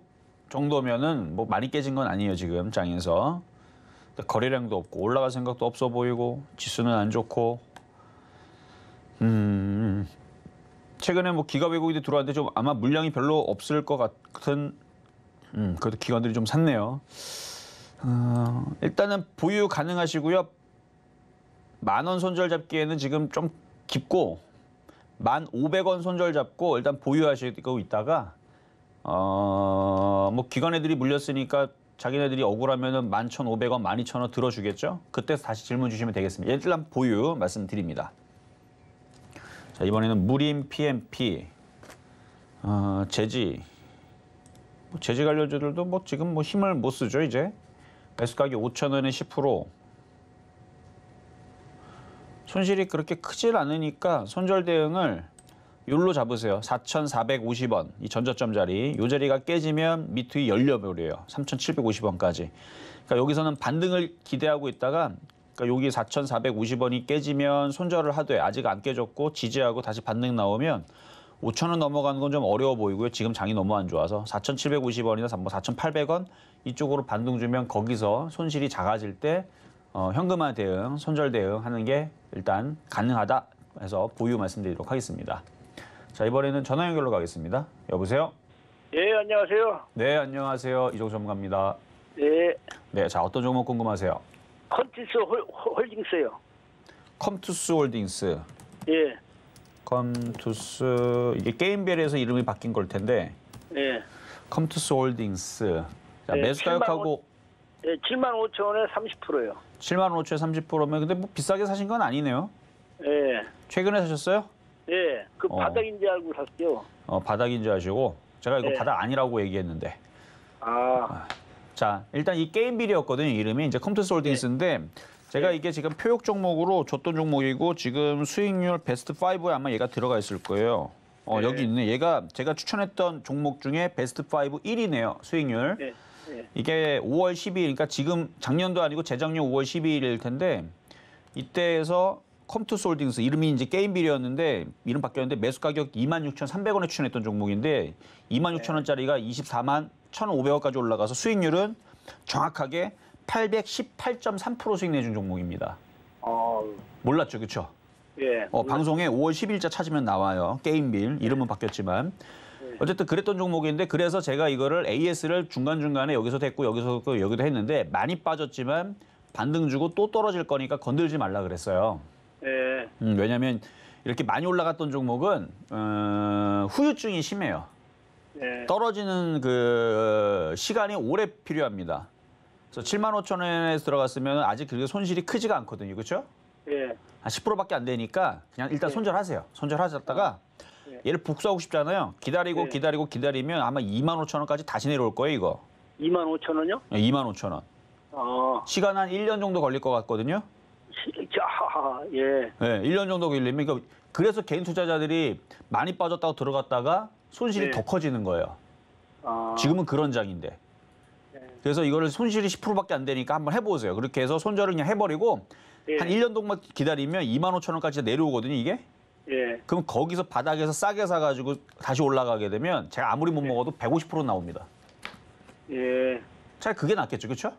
정도면은 뭐 많이 깨진 건 아니에요, 지금 장에서. 거래량도 없고 올라갈 생각도 없어 보이고 지수는 안 좋고. 최근에 뭐 기관 외국인들이 들어왔는데 좀 아마 물량이 별로 없을 것 같은. 그래도 기관들이 좀 샀네요. 일단은 보유 가능하시고요. 10,000원 손절 잡기에는 지금 좀 깊고 1,500원 손절 잡고 일단 보유하시고 있다가 뭐 기관 애들이 물렸으니까 자기네들이 억울하면은 11,500원, 12,000원 들어주겠죠. 그때 다시 질문 주시면 되겠습니다. 일단 보유 말씀드립니다. 자, 이번에는 무림 PMP, 제지. 제지 관련주들도 뭐 지금 뭐 힘을 못 쓰죠, 이제. 매수 가격 5,000원에 10%. 손실이 그렇게 크질 않으니까 손절 대응을 요로 잡으세요. 4,450원, 이 전저점 자리. 요 자리가 깨지면 밑이 열려버려요. 3,750원까지. 그러니까 여기서는 반등을 기대하고 있다가 그러니까 여기 4,450원이 깨지면 손절을 하되 아직 안 깨졌고 지지하고 다시 반등 나오면 5,000원 넘어가는 건 좀 어려워 보이고요. 지금 장이 너무 안 좋아서 4,750원이나 4,800원 이쪽으로 반등 주면 거기서 손실이 작아질 때 현금화 대응, 손절 대응 하는 게 일단 가능하다. 해서 보유 말씀드리도록 하겠습니다. 자, 이번에는 전화 연결로 가겠습니다. 여보세요? 예, 안녕하세요. 네, 안녕하세요. 이종수 전문가입니다. 예, 네, 자, 어떤 종목 궁금하세요? 컨티스 홀딩스요. 컴투스 홀딩스. 예, 컴투스, 이게 게임별에서 이름이 바뀐 걸 텐데, 예. 컴투스 홀딩스. 자, 네, 매수 가격하고 예, 75,000원에 30%요. 7만 5천에 30%면 근데 뭐 비싸게 사신 건 아니네요. 예, 최근에 사셨어요? 예. 그 바닥인지 알고 샀어요. 바닥인 줄 아시고 제가 이거 네. 바닥 아니라고 얘기했는데. 아, 자, 일단 이 게임빌이었거든요. 이름이 이제 컴투스 홀딩스인데 제가 이게 지금 표역 종목으로 줬던 종목이고 지금 수익률 베스트 5에 아마 얘가 들어가 있을 거예요. 네. 여기 있네. 얘가 제가 추천했던 종목 중에 베스트 5 1위네요. 수익률. 예, 예. 이게 5월 12일, 그러니까 지금 작년도 아니고 재작년 5월 12일일 텐데 이때에서 컴투스 홀딩스 이름이 이제 게임빌이었는데 이름 바뀌었는데 매수 가격 26,300원에 추천했던 종목인데 26,000원짜리가 24만 1,500원까지 올라가서 수익률은 정확하게 818.3% 수익 내준 종목입니다. 몰랐죠, 그렇죠? 예. 방송에 5월 10일자 찾으면 나와요. 게임빌 이름은 바뀌었지만 어쨌든 그랬던 종목인데 그래서 제가 이거를 AS를 중간중간에 여기서도 했고 여기서도 여기도 했는데 많이 빠졌지만 반등 주고 또 떨어질 거니까 건들지 말라 그랬어요. 예. 왜냐하면 이렇게 많이 올라갔던 종목은 후유증이 심해요. 예. 떨어지는 그 시간이 오래 필요합니다. 그래서 75,000원에 들어갔으면 아직 그렇게 손실이 크지가 않거든요. 그렇죠? 예. 한 10%밖에 안 되니까 그냥 일단 손절하세요. 손절하셨다가 얘를 복수하고 싶잖아요. 기다리고 네. 기다리면 아마 25,000원까지 다시 내려올 거예요, 이거. 25,000원요? 25,000원. 시간 한 1년 정도 걸릴 것 같거든요. 예. 네, 1년 정도 걸리면 그러니까 그래서 개인 투자자들이 많이 빠졌다고 들어갔다가 손실이 네. 더 커지는 거예요. 지금은 그런 장인데. 그래서 이거를 손실이 10%밖에 안 되니까 한번 해보세요. 그렇게 해서 손절을 그냥 해버리고 예. 한 1년 동안 기다리면 25,000원까지 내려오거든요, 이게. 예. 그럼 거기서 바닥에서 싸게 사가지고 다시 올라가게 되면 제가 아무리 못 먹어도 150% 나옵니다. 예. 차라리 그게 낫겠죠, 그렇죠?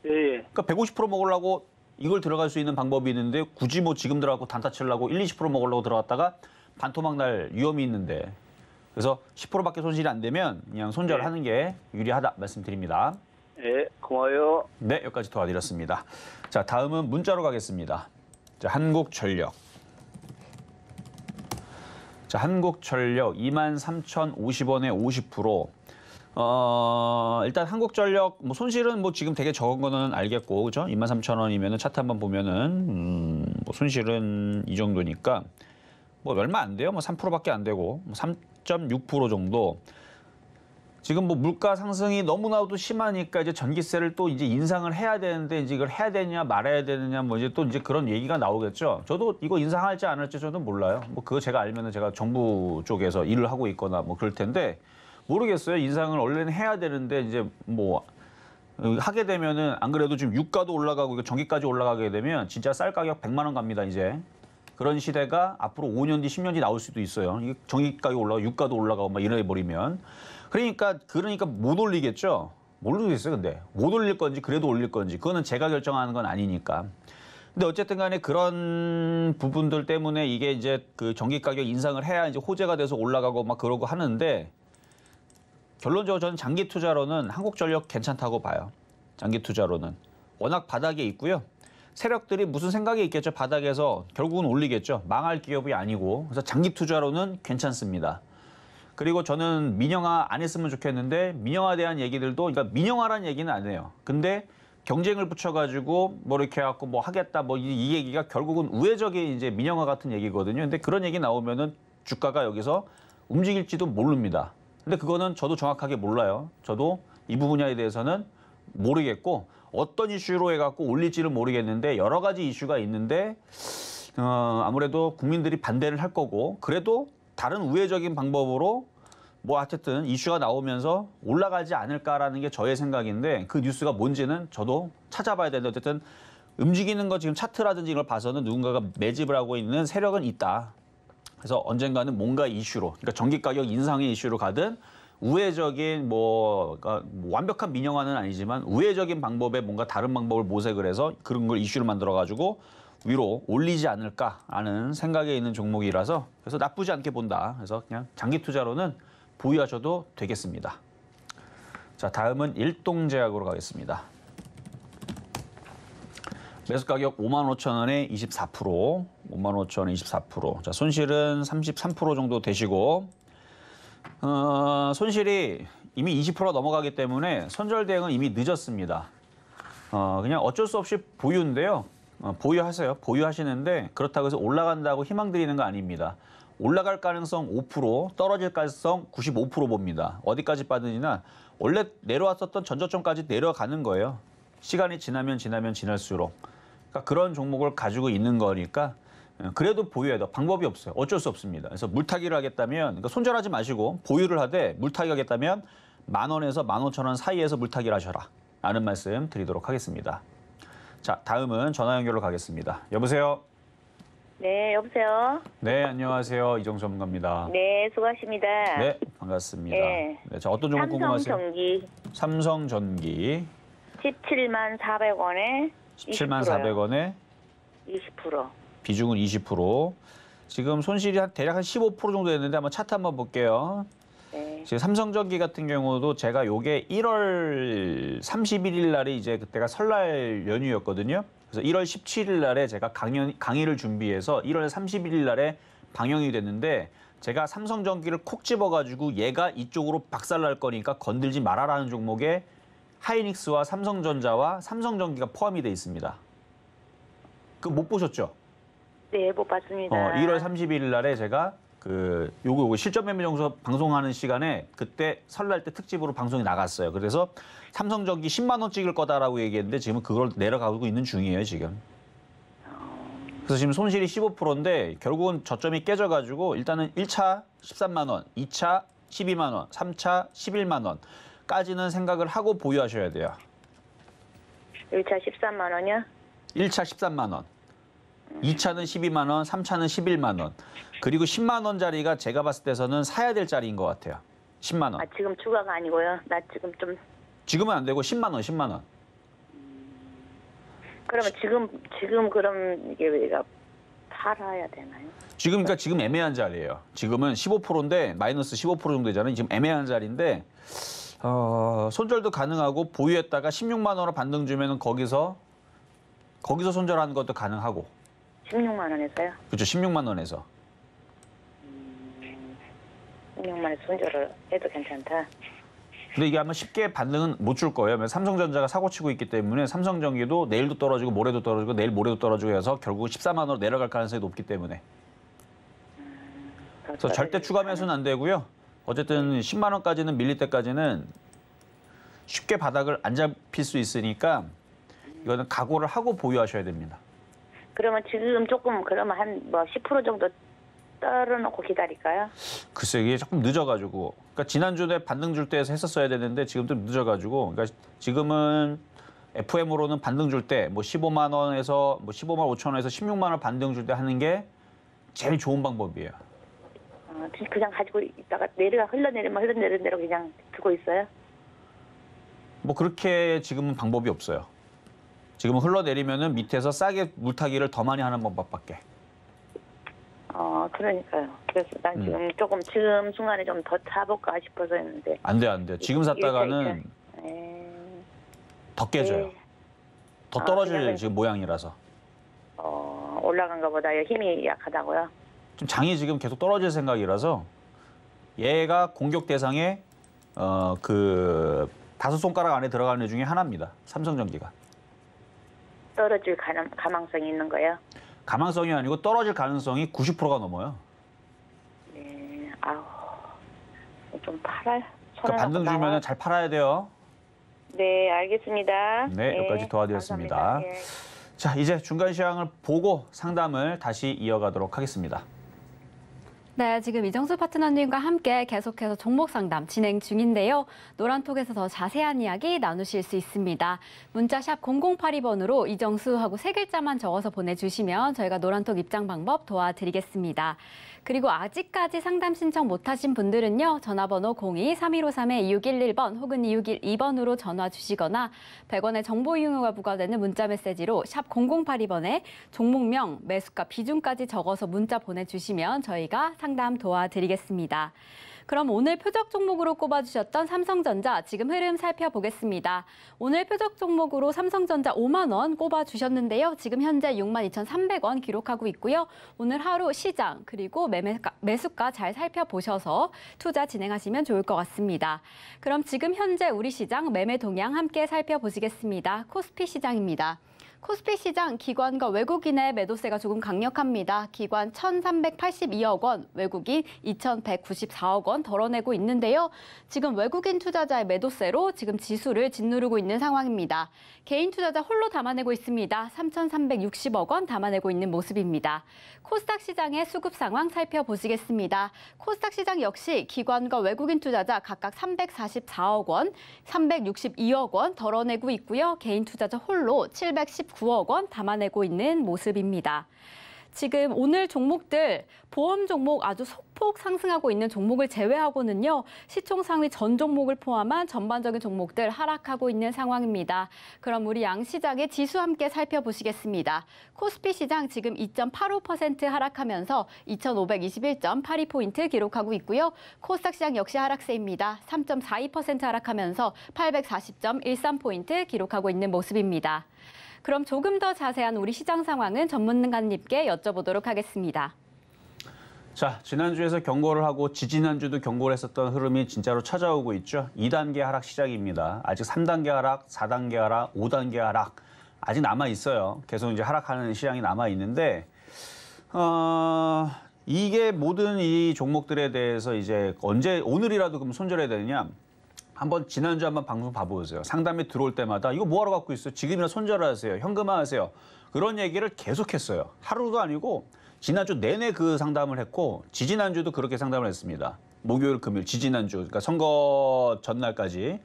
예. 그러니까 150% 먹으려고 이걸 들어갈 수 있는 방법이 있는데 굳이 뭐 지금 들어가고 단타 치려고 20% 먹으려고 들어갔다가 반토막 날 위험이 있는데 그래서 10%밖에 손실이 안 되면 그냥 손절하는 게 유리하다 말씀드립니다. 예. 고마워요. 네, 여기까지 도와드렸습니다. 자, 다음은 문자로 가겠습니다. 자, 한국전력. 자, 한국전력 23,050원에 50%. 일단 한국전력 뭐 손실은 뭐 지금 되게 적은 거는 알겠고, 그죠? 23,000원이면은 차트 한번 보면은 뭐 손실은 이 정도니까 뭐 얼마 안 돼요. 뭐 3%밖에 안 되고, 뭐 3.6% 정도. 지금 뭐 물가 상승이 너무나도 심하니까 이제 전기세를 또 이제 인상을 해야 되는데 이제 이걸 해야 되냐 말아야 되느냐 뭐 이제 또 이제 그런 얘기가 나오겠죠. 저도 이거 인상할지 안 할지 저는 몰라요. 뭐 그거 제가 알면은 제가 정부 쪽에서 일을 하고 있거나 뭐 그럴 텐데 모르겠어요. 인상을 원래는 해야 되는데 이제 뭐 하게 되면은 안 그래도 지금 유가도 올라가고 이거 전기까지 올라가게 되면 진짜 쌀 가격 100만 원 갑니다, 이제. 그런 시대가 앞으로 5년 뒤, 10년 뒤 나올 수도 있어요. 이게 전기 가격이 올라가고 유가도 올라가고 막 이래 버리면. 그러니까 못 올리겠죠. 모르겠어요, 근데. 못 올릴 건지 그래도 올릴 건지 그거는 제가 결정하는 건 아니니까. 근데 어쨌든 간에 그런 부분들 때문에 이게 이제 그 전기 가격 인상을 해야 이제 호재가 돼서 올라가고 막 그러고 하는데 결론적으로 저는 장기 투자로는 한국전력 괜찮다고 봐요. 장기 투자로는. 워낙 바닥에 있고요. 세력들이 무슨 생각이 있겠죠. 바닥에서 결국은 올리겠죠. 망할 기업이 아니고. 그래서 장기 투자로는 괜찮습니다. 그리고 저는 민영화 안 했으면 좋겠는데 민영화에 대한 얘기들도 그러니까 민영화라는 얘기는 안 해요. 근데 경쟁을 붙여가지고 뭐 이렇게 해갖고 뭐 하겠다 뭐 이 얘기가 결국은 우회적인 이제 민영화 같은 얘기거든요. 근데 그런 얘기 나오면은 주가가 여기서 움직일지도 모릅니다. 근데 그거는 저도 정확하게 몰라요. 저도 이 분야에 대해서는 모르겠고 어떤 이슈로 해갖고 올릴지는 모르겠는데 여러 가지 이슈가 있는데 아무래도 국민들이 반대를 할 거고 그래도 다른 우회적인 방법으로 뭐 어쨌든 이슈가 나오면서 올라가지 않을까라는 게 저의 생각인데 그 뉴스가 뭔지는 저도 찾아봐야 되는데 어쨌든 움직이는 거 지금 차트라든지 이걸 봐서는 누군가가 매집을 하고 있는 세력은 있다. 그래서 언젠가는 뭔가 이슈로 그러니까 전기 가격 인상의 이슈로 가든 우회적인 그러니까 완벽한 민영화는 아니지만 우회적인 방법에 뭔가 다른 방법을 모색을 해서 그런 걸 이슈로 만들어 가지고 위로 올리지 않을까 하는 생각에 있는 종목이라서 그래서 나쁘지 않게 본다. 그래서 그냥 장기 투자로는 보유하셔도 되겠습니다. 자, 다음은 일동제약으로 가겠습니다. 매수 가격 55,000원에 24%, 55,000원에 24%. 자, 손실은 33% 정도 되시고, 손실이 이미 20%가 넘어가기 때문에 손절 대응은 이미 늦었습니다. 그냥 어쩔 수 없이 보유인데요. 보유하세요. 보유하시는데 그렇다고 해서 올라간다고 희망 드리는 거 아닙니다. 올라갈 가능성 5%, 떨어질 가능성 95% 봅니다. 어디까지 빠지나 원래 내려왔었던 전저점까지 내려가는 거예요. 시간이 지나면 지날수록. 그러니까 그런 종목을 가지고 있는 거니까 그래도 보유해야 돼. 방법이 없어요. 어쩔 수 없습니다. 그래서 물타기를 하겠다면 그러니까 손절하지 마시고 보유를 하되 물타기 하겠다면 10,000원에서 15,000원 사이에서 물타기를 하셔라. 라는 말씀 드리도록 하겠습니다. 자, 다음은 전화 연결로 가겠습니다. 여보세요? 네, 여보세요? 네, 안녕하세요. 이정수 전문가입니다. 네, 수고하십니다. 네, 반갑습니다. 네. 네, 자, 어떤 종목 궁금하세요? 삼성전기 삼성전기 17만 400원에 17,400원에 20%. 비중은 20%. 지금 손실이 대략 한 15% 정도 됐는데 한번 차트 한번 볼게요. 네. 지금 삼성전기 같은 경우도 제가 요게 1월 31일 날이 이제 그때가 설날 연휴였거든요. 그래서 1월 17일 날에 제가 강의를 준비해서 1월 31일 날에 방영이 됐는데 제가 삼성전기를 콕 집어가지고 얘가 이쪽으로 박살날 거니까 건들지 말아라는 종목에 하이닉스와 삼성전자와 삼성전기가 포함이 돼 있습니다. 그거 못 보셨죠? 네, 못 봤습니다. 1월 31일 날에 제가 요거 실전 매매 정수 방송하는 시간에 그때 설날 때 특집으로 방송이 나갔어요. 그래서 삼성전기 10만 원 찍을 거다라고 얘기했는데 지금 그걸 내려가고 있는 중이에요, 지금. 그래서 지금 손실이 15%인데 결국은 저점이 깨져가지고 일단은 1차 13만 원, 2차 12만 원, 3차 11만 원까지는 생각을 하고 보유하셔야 돼요. 1차 13만 원이요? 1차 13만 원, 2차는 12만 원, 3차는 11만 원. 그리고 10만 원짜리가 제가 봤을 때서는 사야 될 자리인 것 같아요. 10만 원. 아, 지금 추가가 아니고요. 나 지금 좀 지금은 안 되고 10만 원, 10만 원. 그러면 지금 그럼 이게 우리가 팔아야 되나요? 그러니까 지금 애매한 자리예요. 지금은 15%인데 마이너스 15% 정도 되잖아요. 지금 애매한 자리인데 손절도 가능하고 보유했다가 16만 원으로 반등 주면은 거기서 손절하는 것도 가능하고. 16만 원에서요? 그렇죠. 16만 원에서. 16만 원에 손절을 해도 괜찮다. 근데 이게 아마 쉽게 반등은 못 줄 거예요. 삼성전자가 사고치고 있기 때문에 삼성전기도 내일도 떨어지고 모레도 떨어지고 내일 모레도 떨어지고 해서 결국 14만 원으로 내려갈 가능성이 높기 때문에. 그래서 절대 추가 매수는 안 되고요. 어쨌든 10만 원까지는 밀릴 때까지는 쉽게 바닥을 안 잡힐 수 있으니까 이거는 각오를 하고 보유하셔야 됩니다. 그러면 지금 조금 그러면 한 뭐 10% 정도 떨어놓고 기다릴까요? 글쎄 이게 조금 늦어가지고 그러니까 지난주에 반등 줄 때에서 했었어야 되는데 지금 좀 늦어가지고 그러니까 지금은 FM으로는 반등 줄 때 뭐 15만 원에서 뭐 15만 5천 원에서 16만 원 반등 줄 때 하는 게 제일 좋은 방법이에요. 그냥 가지고 있다가 흘러내리는 대로 그냥 두고 있어요? 뭐 그렇게 지금은 방법이 없어요. 지금은 흘러내리면은 밑에서 싸게 물타기를 더 많이 하는 방법밖에. 그러니까요. 그래서 난 지금 순간에 좀 더 사볼까 싶어서 했는데. 안 돼. 지금 샀다가는 더 깨져요. 네. 더 떨어질 지금 모양이라서. 올라간 것보다 힘이 약하다고요? 좀 장이 지금 계속 떨어질 생각이라서 얘가 공격 대상에 그 5손가락 안에 들어가는 애 중에 하나입니다. 삼성전기가. 떨어질 가망성이 있는 거예요? 가망성이 아니고 떨어질 가능성이 90%가 넘어요. 네, 좀 팔아요. 그러니까 반등 주면 잘 팔아야 돼요. 네, 알겠습니다. 네, 여기까지 도와드렸습니다. 감사합니다. 예. 자, 이제 중간 시황을 보고 상담을 다시 이어가도록 하겠습니다. 네, 지금 이정수 파트너님과 함께 계속해서 종목 상담 진행 중인데요. 노란톡에서 더 자세한 이야기 나누실 수 있습니다. 문자샵 0082번으로 이정수 하고 3글자만 적어서 보내주시면 저희가 노란톡 입장 방법 도와드리겠습니다. 그리고 아직까지 상담 신청 못하신 분들은요. 전화번호 02-3153-2611번 혹은 2612번으로 전화 주시거나 100원의 정보 이용료가 부과되는 문자 메시지로 샵 0082번에 종목명, 매수가, 비중까지 적어서 문자 보내주시면 저희가 상담 도와드리겠습니다. 그럼 오늘 표적 종목으로 꼽아주셨던 삼성전자 지금 흐름 살펴보겠습니다. 오늘 표적 종목으로 삼성전자 5만 원 꼽아주셨는데요. 지금 현재 62,300원 기록하고 있고요. 오늘 하루 시장 그리고 매수가 잘 살펴보셔서 투자 진행하시면 좋을 것 같습니다. 그럼 지금 현재 우리 시장 매매 동향 함께 살펴보시겠습니다. 코스피 시장입니다. 코스피 시장 기관과 외국인의 매도세가 조금 강력합니다. 기관 1,382억 원, 외국인 2,194억 원 덜어내고 있는데요. 지금 외국인 투자자의 매도세로 지금 지수를 짓누르고 있는 상황입니다. 개인 투자자 홀로 담아내고 있습니다. 3,360억 원 담아내고 있는 모습입니다. 코스닥 시장의 수급 상황 살펴보시겠습니다. 코스닥 시장 역시 기관과 외국인 투자자 각각 344억 원, 362억 원 덜어내고 있고요. 개인 투자자 홀로 719억 원 담아내고 있는 모습입니다. 지금 오늘 종목들 보험 종목 아주 소폭 상승하고 있는 종목을 제외하고는요. 시총 상위 전 종목을 포함한 전반적인 종목들 하락하고 있는 상황입니다. 그럼 우리 양시장의 지수 함께 살펴보시겠습니다. 코스피 시장 지금 2.85% 하락하면서 2,521.82포인트 기록하고 있고요. 코스닥 시장 역시 하락세입니다. 3.42% 하락하면서 840.13포인트 기록하고 있는 모습입니다. 그럼 조금 더 자세한 우리 시장 상황은 전문가님께 여쭤보도록 하겠습니다. 자, 지난주에서 경고를 하고 지지난주도 경고를 했었던 흐름이 진짜로 찾아오고 있죠. 2단계 하락 시작입니다. 아직 3단계 하락, 4단계 하락, 5단계 하락 아직 남아 있어요. 계속 이제 하락하는 시장이 남아 있는데 이게 모든 이 종목들에 대해서 이제 언제 오늘이라도 그럼 손절해야 되느냐? 한번 지난주 한번 방송 봐보세요. 상담이 들어올 때마다 이거 뭐하러 갖고 있어요? 지금이나 손절하세요. 현금화하세요. 그런 얘기를 계속했어요. 하루도 아니고 지난주 내내 그 상담을 했고 지지난주도 그렇게 상담을 했습니다. 목요일, 금요일, 지지난주 그러니까 선거 전날까지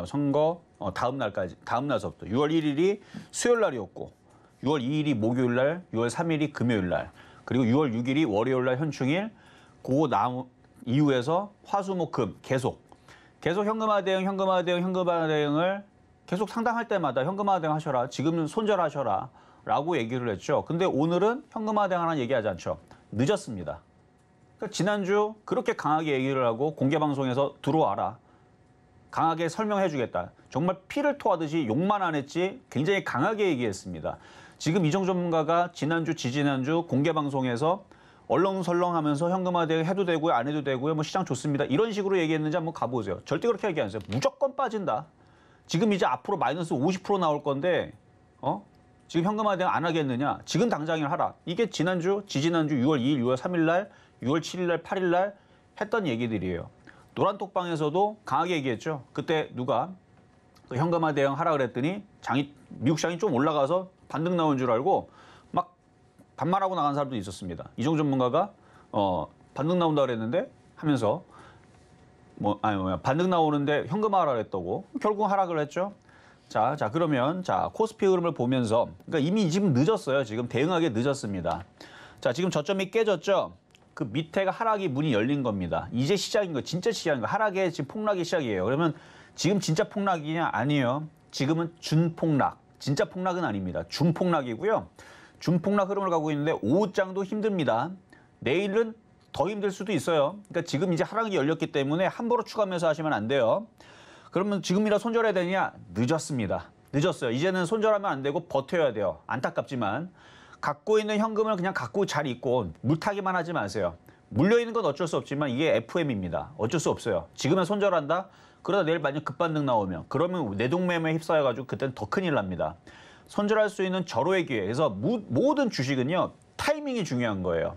선거 다음 날까지 다음 날서부터 6월 1일이 수요일 날이었고 6월 2일이 목요일 날, 6월 3일이 금요일 날 그리고 6월 6일이 월요일 날 현충일 그거 이후에서 화수목금 계속 현금화 대응을 계속 상담할 때마다 현금화 대응 하셔라. 지금은 손절하셔라. 라고 얘기를 했죠. 근데 오늘은 현금화 대응하는 얘기하지 않죠. 늦었습니다. 그러니까 지난주 그렇게 강하게 얘기를 하고 공개방송에서 들어와라. 강하게 설명해 주겠다. 정말 피를 토하듯이 욕만 안 했지 굉장히 강하게 얘기했습니다. 지금 이정 전문가가 지난주, 지지난주 공개방송에서 얼렁설렁하면서 현금화 대응 해도 되고요, 안 해도 되고요, 뭐 시장 좋습니다. 이런 식으로 얘기했는지 한번 가보세요. 절대 그렇게 얘기 안 했어요. 무조건 빠진다. 지금 이제 앞으로 마이너스 50% 나올 건데, 지금 현금화 대응 안 하겠느냐? 지금 당장이나 하라. 이게 지난주, 지지난주 6월 2일, 6월 3일 날, 6월 7일 날, 8일 날 했던 얘기들이에요. 노란톡방에서도 강하게 얘기했죠. 그때 누가 그 현금화 대응 하라 그랬더니 미국 시장이 좀 올라가서 반등 나온 줄 알고 막 반말하고 나간 사람도 있었습니다. 이정 전문가가 반등 나온다 그랬는데 하면서 반등 나오는데 현금화하라 그랬다고 결국 하락을 했죠. 자 그러면 코스피 흐름을 보면서 그러니까 이미 지금 늦었어요. 지금 대응하기 늦었습니다. 자 지금 저점이 깨졌죠. 그 밑에가 하락이 문이 열린 겁니다. 이제 시작인 거, 진짜 시작인 거. 하락의 지금 폭락이 시작이에요. 그러면 지금 진짜 폭락이냐? 아니에요. 지금은 준폭락. 진짜 폭락은 아닙니다. 준폭락이고요. 준폭락 흐름을 가고 있는데 오후장도 힘듭니다. 내일은 더 힘들 수도 있어요. 그러니까 지금 이제 하락이 열렸기 때문에 함부로 추가 매수하시면 안 돼요. 그러면 지금이라 손절해야 되냐? 늦었습니다. 늦었어요. 이제는 손절하면 안 되고 버텨야 돼요. 안타깝지만. 갖고 있는 현금을 그냥 갖고 잘 있고 물타기만 하지 마세요. 물려있는 건 어쩔 수 없지만 이게 FM입니다. 어쩔 수 없어요. 지금은 손절한다? 그러다 내일 만약 급반등 나오면 그러면 내동매매에 휩싸여가지고 그때는 더 큰일 납니다. 손절할 수 있는 절호의 기회. 그래서 모든 주식은요. 타이밍이 중요한 거예요.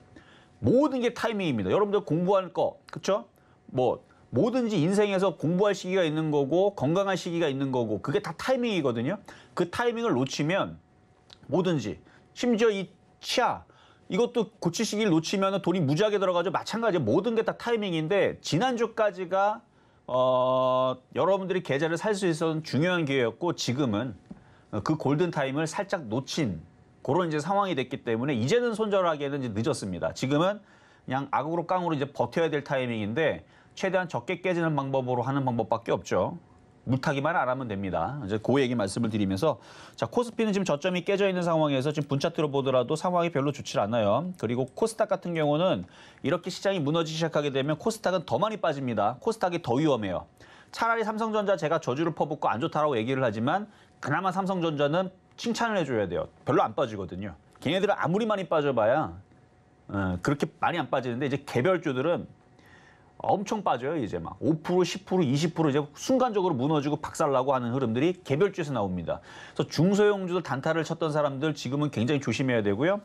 모든 게 타이밍입니다. 여러분들 공부할 거, 그렇죠? 뭐든지 인생에서 공부할 시기가 있는 거고 건강할 시기가 있는 거고 그게 다 타이밍이거든요. 그 타이밍을 놓치면 뭐든지 심지어 이 치아 이것도 고칠 시기를 놓치면 돈이 무지하게 들어가죠. 마찬가지 모든 게 다 타이밍인데 지난주까지가 여러분들이 계좌를 살 수 있었던 중요한 기회였고 지금은 그 골든 타임을 살짝 놓친 그런 이제 상황이 됐기 때문에 이제는 손절하기에는 이제 늦었습니다. 지금은 그냥 악으로 깡으로 이제 버텨야 될 타이밍인데 최대한 적게 깨지는 방법으로 하는 방법밖에 없죠. 물타기만 안 하면 됩니다. 이제 그 얘기 말씀을 드리면서 자, 코스피는 지금 저점이 깨져 있는 상황에서 지금 분차트로 보더라도 상황이 별로 좋지 않아요. 그리고 코스닥 같은 경우는 이렇게 시장이 무너지기 시작하게 되면 코스닥은 더 많이 빠집니다. 코스닥이 더 위험해요. 차라리 삼성전자 제가 저주를 퍼붓고 안 좋다라고 얘기를 하지만 그나마 삼성전자는 칭찬을 해줘야 돼요. 별로 안 빠지거든요. 걔네들은 아무리 많이 빠져봐야 그렇게 많이 안 빠지는데 이제 개별주들은 엄청 빠져요. 이제 막 5%, 10%, 20% 이제 순간적으로 무너지고 박살나고 하는 흐름들이 개별주에서 나옵니다. 그래서 중소형주들 단타를 쳤던 사람들 지금은 굉장히 조심해야 되고요.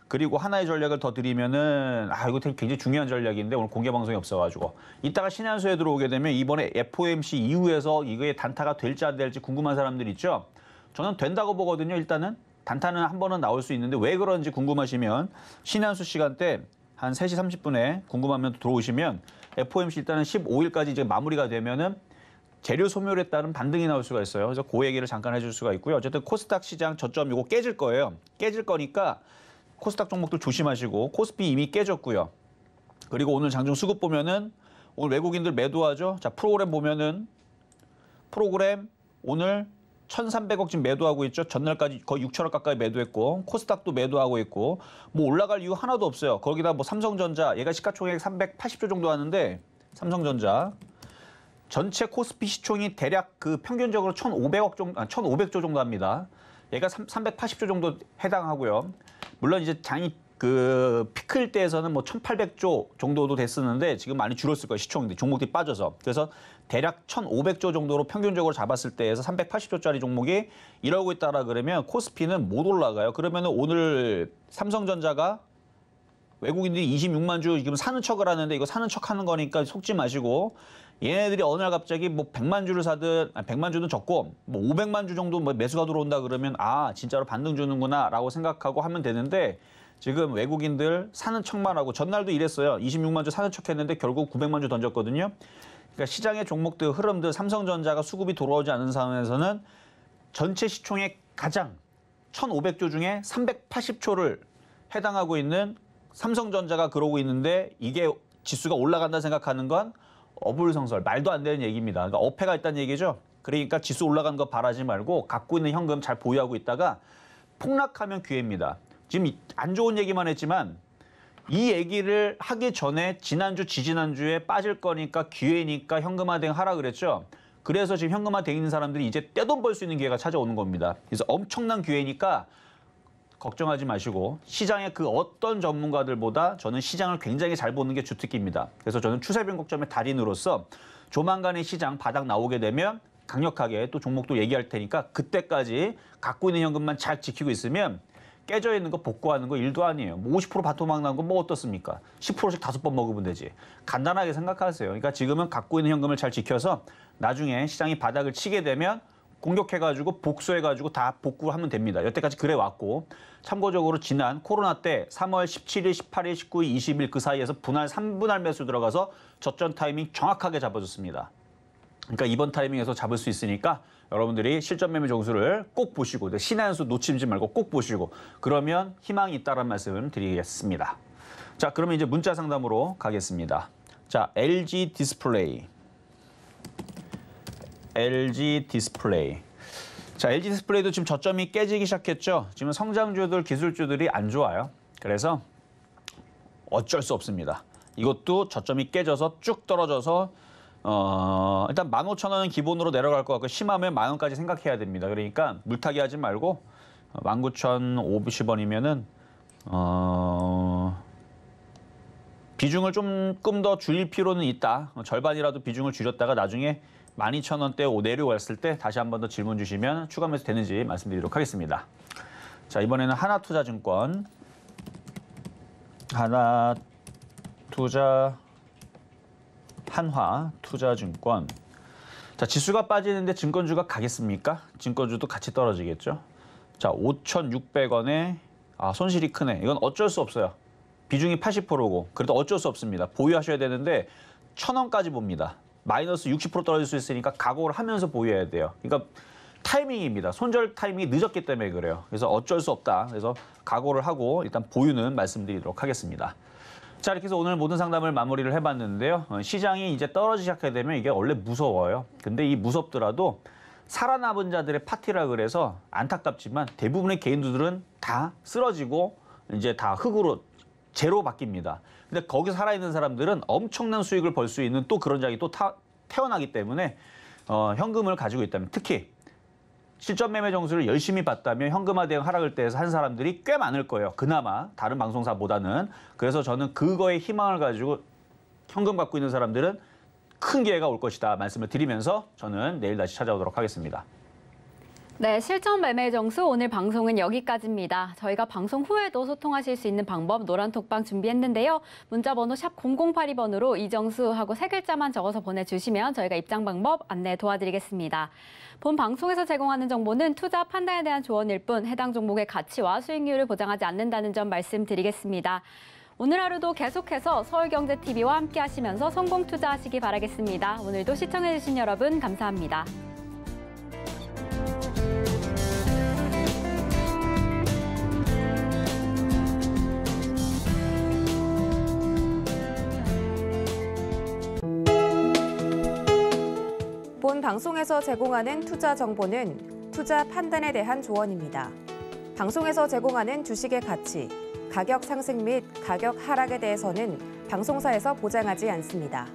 그리고 하나의 전략을 더 드리면은 이거 굉장히 중요한 전략인데 오늘 공개 방송이 없어가지고 이따가 신한수에 들어오게 되면 이번에 FOMC 이후에서 이거의 단타가 될지 안 될지 궁금한 사람들 있죠. 저는 된다고 보거든요. 일단은 단타는 한 번은 나올 수 있는데 왜 그런지 궁금하시면 신한수 시간대 한 3시 30분에 궁금하면 들어오시면 FOMC 일단은 15일까지 이제 마무리가 되면은 재료 소멸에 따른 반등이 나올 수가 있어요. 그래서 그 얘기를 잠깐 해줄 수가 있고요. 어쨌든 코스닥 시장 저점 이거 깨질 거예요. 깨질 거니까 코스닥 종목들 조심하시고 코스피 이미 깨졌고요. 그리고 오늘 장중 수급 보면은 오늘 외국인들 매도하죠. 자, 프로그램 보면은 프로그램 오늘 1,300억 지금 매도하고 있죠. 전날까지 거의 6천억 가까이 매도했고 코스닥도 매도하고 있고 뭐 올라갈 이유 하나도 없어요. 거기다 뭐 삼성전자 얘가 시가총액 380조 정도 하는데 삼성전자 전체 코스피 시총이 대략 그 평균적으로 1,500조 정도 합니다. 얘가 380조 정도 해당하고요. 물론 이제 장이 그 피크일 때에서는 뭐 1,800조 정도도 됐었는데 지금 많이 줄었을 거예요. 시총인데 종목들이 빠져서. 그래서 대략 1,500조 정도로 평균적으로 잡았을 때에서 380조짜리 종목이 이러고 있다라 그러면 코스피는 못 올라가요. 그러면 오늘 삼성전자가 외국인들이 26만 주 지금 사는 척을 하는데 이거 사는 척 하는 거니까 속지 마시고 얘네들이 어느 날 갑자기 뭐 100만 주를 사든 100만 주는 적고 뭐 500만 주 정도 뭐 매수가 들어온다 그러면 진짜로 반등 주는구나라고 생각하고 하면 되는데 지금 외국인들 사는 척만 하고 전날도 이랬어요. 26만 주 사는 척 했는데 결국 900만 주 던졌거든요. 그러니까 시장의 종목들 흐름들 삼성전자가 수급이 돌아오지 않는 상황에서는 전체 시총의 가장 1,500조 중에 380조를 해당하고 있는 삼성전자가 그러고 있는데 이게 지수가 올라간다 생각하는 건 어불성설, 말도 안 되는 얘기입니다. 그러니까 어폐가 있다는 얘기죠. 그러니까 지수 올라가는 거 바라지 말고 갖고 있는 현금 잘 보유하고 있다가 폭락하면 기회입니다. 지금 안 좋은 얘기만 했지만 이 얘기를 하기 전에 지난주, 지지난주에 빠질 거니까 기회니까 현금화 대응하라 그랬죠. 그래서 지금 현금화 돼 있는 사람들이 이제 떼돈 벌 수 있는 기회가 찾아오는 겁니다. 그래서 엄청난 기회니까 걱정하지 마시고 시장의 그 어떤 전문가들보다 저는 시장을 굉장히 잘 보는 게 주특기입니다. 그래서 저는 추세변곡점의 달인으로서 조만간에 시장 바닥 나오게 되면 강력하게 또 종목도 얘기할 테니까 그때까지 갖고 있는 현금만 잘 지키고 있으면 깨져 있는 거 복구하는 거 일도 아니에요. 뭐 50% 반토막 난 거 뭐 어떻습니까? 10%씩 5번 먹으면 되지. 간단하게 생각하세요. 그러니까 지금은 갖고 있는 현금을 잘 지켜서 나중에 시장이 바닥을 치게 되면 공격해가지고 복수해가지고 다 복구를 하면 됩니다. 여태까지 그래 왔고 참고적으로 지난 코로나 때 3월 17일, 18일, 19일, 20일 그 사이에서 분할 3분할 매수 들어가서 저점 타이밍 정확하게 잡아줬습니다. 그러니까 이번 타이밍에서 잡을 수 있으니까 여러분들이 실전 매매 종수를 꼭 보시고 신한수 놓치지 말고 꼭 보시고 그러면 희망이 있다는 말씀을 드리겠습니다. 자, 그러면 이제 문자 상담으로 가겠습니다. 자, LG 디스플레이. 자, LG 디스플레이도 지금 저점이 깨지기 시작했죠. 지금 성장주들, 기술주들이 안 좋아요. 그래서 어쩔 수 없습니다. 이것도 저점이 깨져서 쭉 떨어져서 일단 15,000원은 기본으로 내려갈 것 같고 심하면 10,000원까지 생각해야 됩니다. 그러니까 물타기 하지 말고 19,050원이면은 비중을 조금 더 줄일 필요는 있다. 절반이라도 비중을 줄였다가 나중에 12,000원대 내려왔을 때 다시 한 번 더 질문 주시면 추가 매수 되는지 말씀드리도록 하겠습니다. 자, 이번에는 하나투자증권. 한화투자증권. 자, 지수가 빠지는데 증권주가 가겠습니까? 증권주도 같이 떨어지겠죠. 자, 5,600원에 손실이 크네. 이건 어쩔 수 없어요. 비중이 80%고 그래도 어쩔 수 없습니다. 보유하셔야 되는데 1,000원까지 봅니다. 마이너스 60% 떨어질 수 있으니까 각오를 하면서 보유해야 돼요. 그러니까 타이밍입니다. 손절 타이밍이 늦었기 때문에 그래요. 그래서 어쩔 수 없다. 그래서 각오를 하고 일단 보유는 말씀드리도록 하겠습니다. 자, 이렇게 해서 오늘 모든 상담을 마무리를 해봤는데요. 시장이 이제 떨어지기 시작하게 되면 이게 원래 무서워요. 근데 이 무섭더라도 살아남은 자들의 파티라 그래서 안타깝지만 대부분의 개인들은 다 쓰러지고 이제 다 흙으로 제로 바뀝니다. 근데 거기서 살아있는 사람들은 엄청난 수익을 벌 수 있는 또 그런 장이 또 태어나기 때문에 현금을 가지고 있다면, 특히 실전 매매 정수를 열심히 봤다면 현금화 대응 하락을 때에서 한 사람들이 꽤 많을 거예요. 그나마 다른 방송사보다는. 그래서 저는 그거에 희망을 가지고 현금 갖고 있는 사람들은 큰 기회가 올 것이다 말씀을 드리면서 저는 내일 다시 찾아오도록 하겠습니다. 네, 실전 매매 정수 오늘 방송은 여기까지입니다. 저희가 방송 후에도 소통하실 수 있는 방법 노란톡방 준비했는데요. 문자 번호 샵 0082번으로 이정수하고 3글자만 적어서 보내주시면 저희가 입장 방법 안내 도와드리겠습니다. 본 방송에서 제공하는 정보는 투자 판단에 대한 조언일 뿐 해당 종목의 가치와 수익률을 보장하지 않는다는 점 말씀드리겠습니다. 오늘 하루도 계속해서 서울경제TV와 함께 하시면서 성공 투자하시기 바라겠습니다. 오늘도 시청해주신 여러분 감사합니다. 본 방송에서 제공하는 투자 정보는 투자 판단에 대한 조언입니다. 방송에서 제공하는 주식의 가치, 가격 상승 및 가격 하락에 대해서는 방송사에서 보장하지 않습니다.